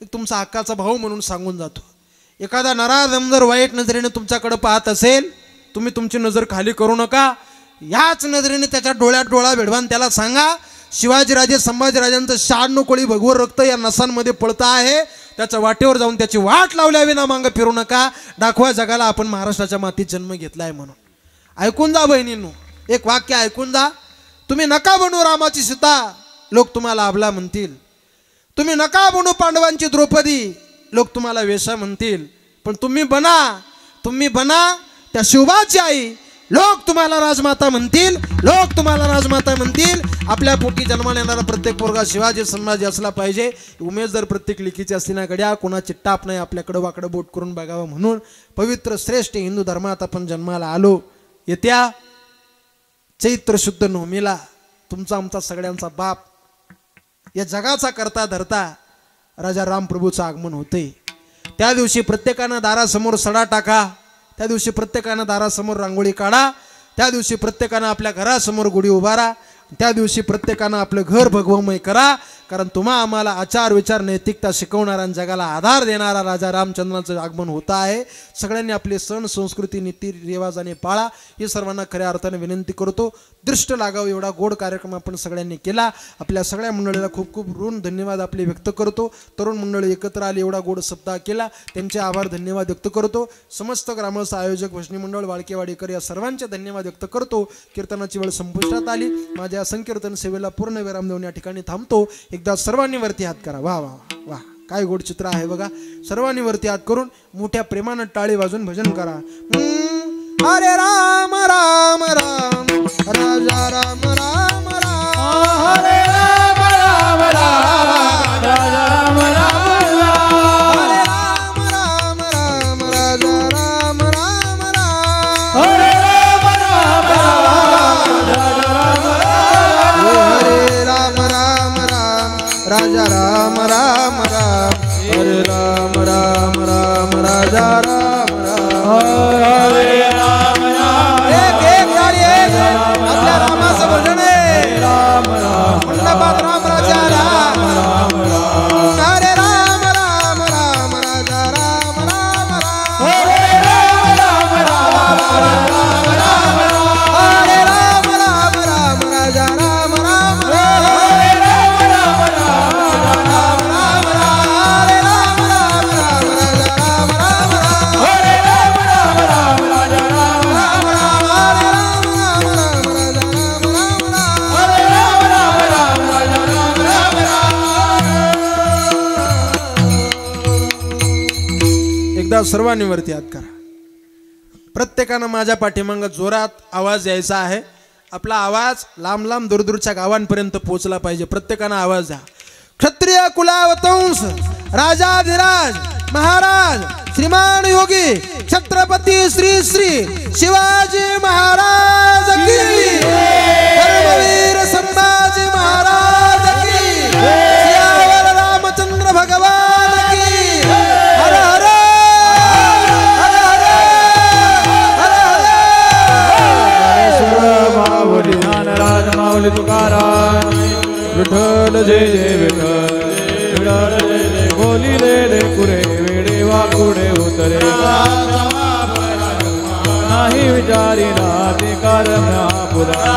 एक तुमचा हक्काचा भाऊ म्हणून सांगून जातो. एखादा नराधम जर वाईट नजरेने तुमच्याकडे पाहत असेल, तुम्ही तुमची नजर खाली करू नका. याच नजरेने त्याच्या डोळ्यात डोळा भिडवान त्याला सांगा, शिवाजीराजे संभाजीराजांचं 96 कोळी भगवं रक्त या नसांमध्ये पळतं आहे. त्याच्या वाटेवर जाऊन त्याची वाट लावल्याविना मागं फिरू नका. दाखवा जगाला आपण महाराष्ट्राच्या मातीत जन्म घेतला आहे म्हणून. ऐकून जा बहिणींनो, एक वाक्य ऐकून जा. तुम्ही नका बनू रामाची सीता, लोक तुम्हाला अबला म्हणतील. तुम्ही नका बनू पांडवांची द्रौपदी, लोक तुम्हाला वेश्या म्हणतील. पण तुम्ही बना त्या शिवबाची आई, लोक तुम्हाला राजमाता म्हणतील, लोक तुम्हाला राजमाता म्हणतील. आपल्या पोटी जन्माला येणारा प्रत्येक पोरगा शिवाजी संभाजी असला पाहिजे. उमेश जर प्रत्येक लिखीची असली ना गड्या, कोणाची टाप नाही आपल्याकडं वाकडं बोट करून बघावं. म्हणून पवित्र श्रेष्ठ हिंदू धर्मात आपण जन्माला आलो. येत्या चैत्र शुद्ध नवमीला तुमचा आमचा सगळ्यांचा बाप, या जगाचा करता धरता राजा रामप्रभूचं आगमन होते. त्या दिवशी प्रत्येकानं दारासमोर सडा टाका. त्या दिवशी प्रत्येकानं दारासमोर रांगोळी काढा. त्या दिवशी प्रत्येकानं आपल्या घरासमोर गुढी उभारा. त्या दिवशी प्रत्येकानं आपलं घर भगवमय करा. कारण तुम्हा आम्हाला आचार विचार नैतिकता शिकवणारा आणि जगाला आधार देणारा राजा रामचंद्राचं आगमन होत आहे. सगळ्यांनी आपले सण संस्कृती नीती रिवाजाने पाळा, ही सर्वांना खऱ्या अर्थाने विनंती करतो. दृष्ट लागावं एवढा गोड कार्यक्रम आपण सगळ्यांनी केला. आपल्या सगळ्या मंडळीला खूप खूप ऋण धन्यवाद आपले व्यक्त करतो. तरुण मंडळी एकत्र आले, एवढा गोड सप्ताह केला, त्यांचे आभार धन्यवाद व्यक्त करतो. समस्त ग्रामस्थ आयोजक भजनी मंडळ वाळकेवाडीकर या सर्वांचे धन्यवाद व्यक्त करतो. कीर्तनाची वेळ संपुष्टात आली. माझ्या संकीर्तन सेवेला पूर्ण विराम देऊन या ठिकाणी थांबतो. एकदा सर्वांनी वरती हात करा. वा वा वा, काय गोड चित्र आहे बघा. सर्वांनी वरती हात करून मोठ्या प्रेमानं टाळी वाजून भजन करा. हरे राम राम राम, राजा राम राम राम, हरे राम राम राम, राजा राम राम राम, हरे राम राम राम, राजा राम राम राम, हरे राम राम राम, राजा राम राम, हरे राम राम राम, राजा राम राम राम, हरे राम राम राम, सर्वांनी वरती हात करा. प्रत्येकानं माझ्या पाठीमागं जोरात आवाज यायचा आहे. आपला आवाज लांब लांब दूरदूरच्या गावांपर्यंत पोहोचला पाहिजे. प्रत्येकानं आवाज द्या. क्षत्रिय कुलावतंस राजाधिराज महाराज श्रीमान योगी छत्रपती श्री श्री शिवाजी महाराज की, धर्मवीर संभाजी महाराज की, सियावर रामचंद्र भगवान की. हर हर हर हर हर हर. माऊली ज्ञानराज माऊली तुकाराम विठ्ठल जय जय विठ्ठल विठ्ठल जय जय बोली रे कुरे वेडे वाकुडे उतरे नाही विचारी ना ते कारण पुरा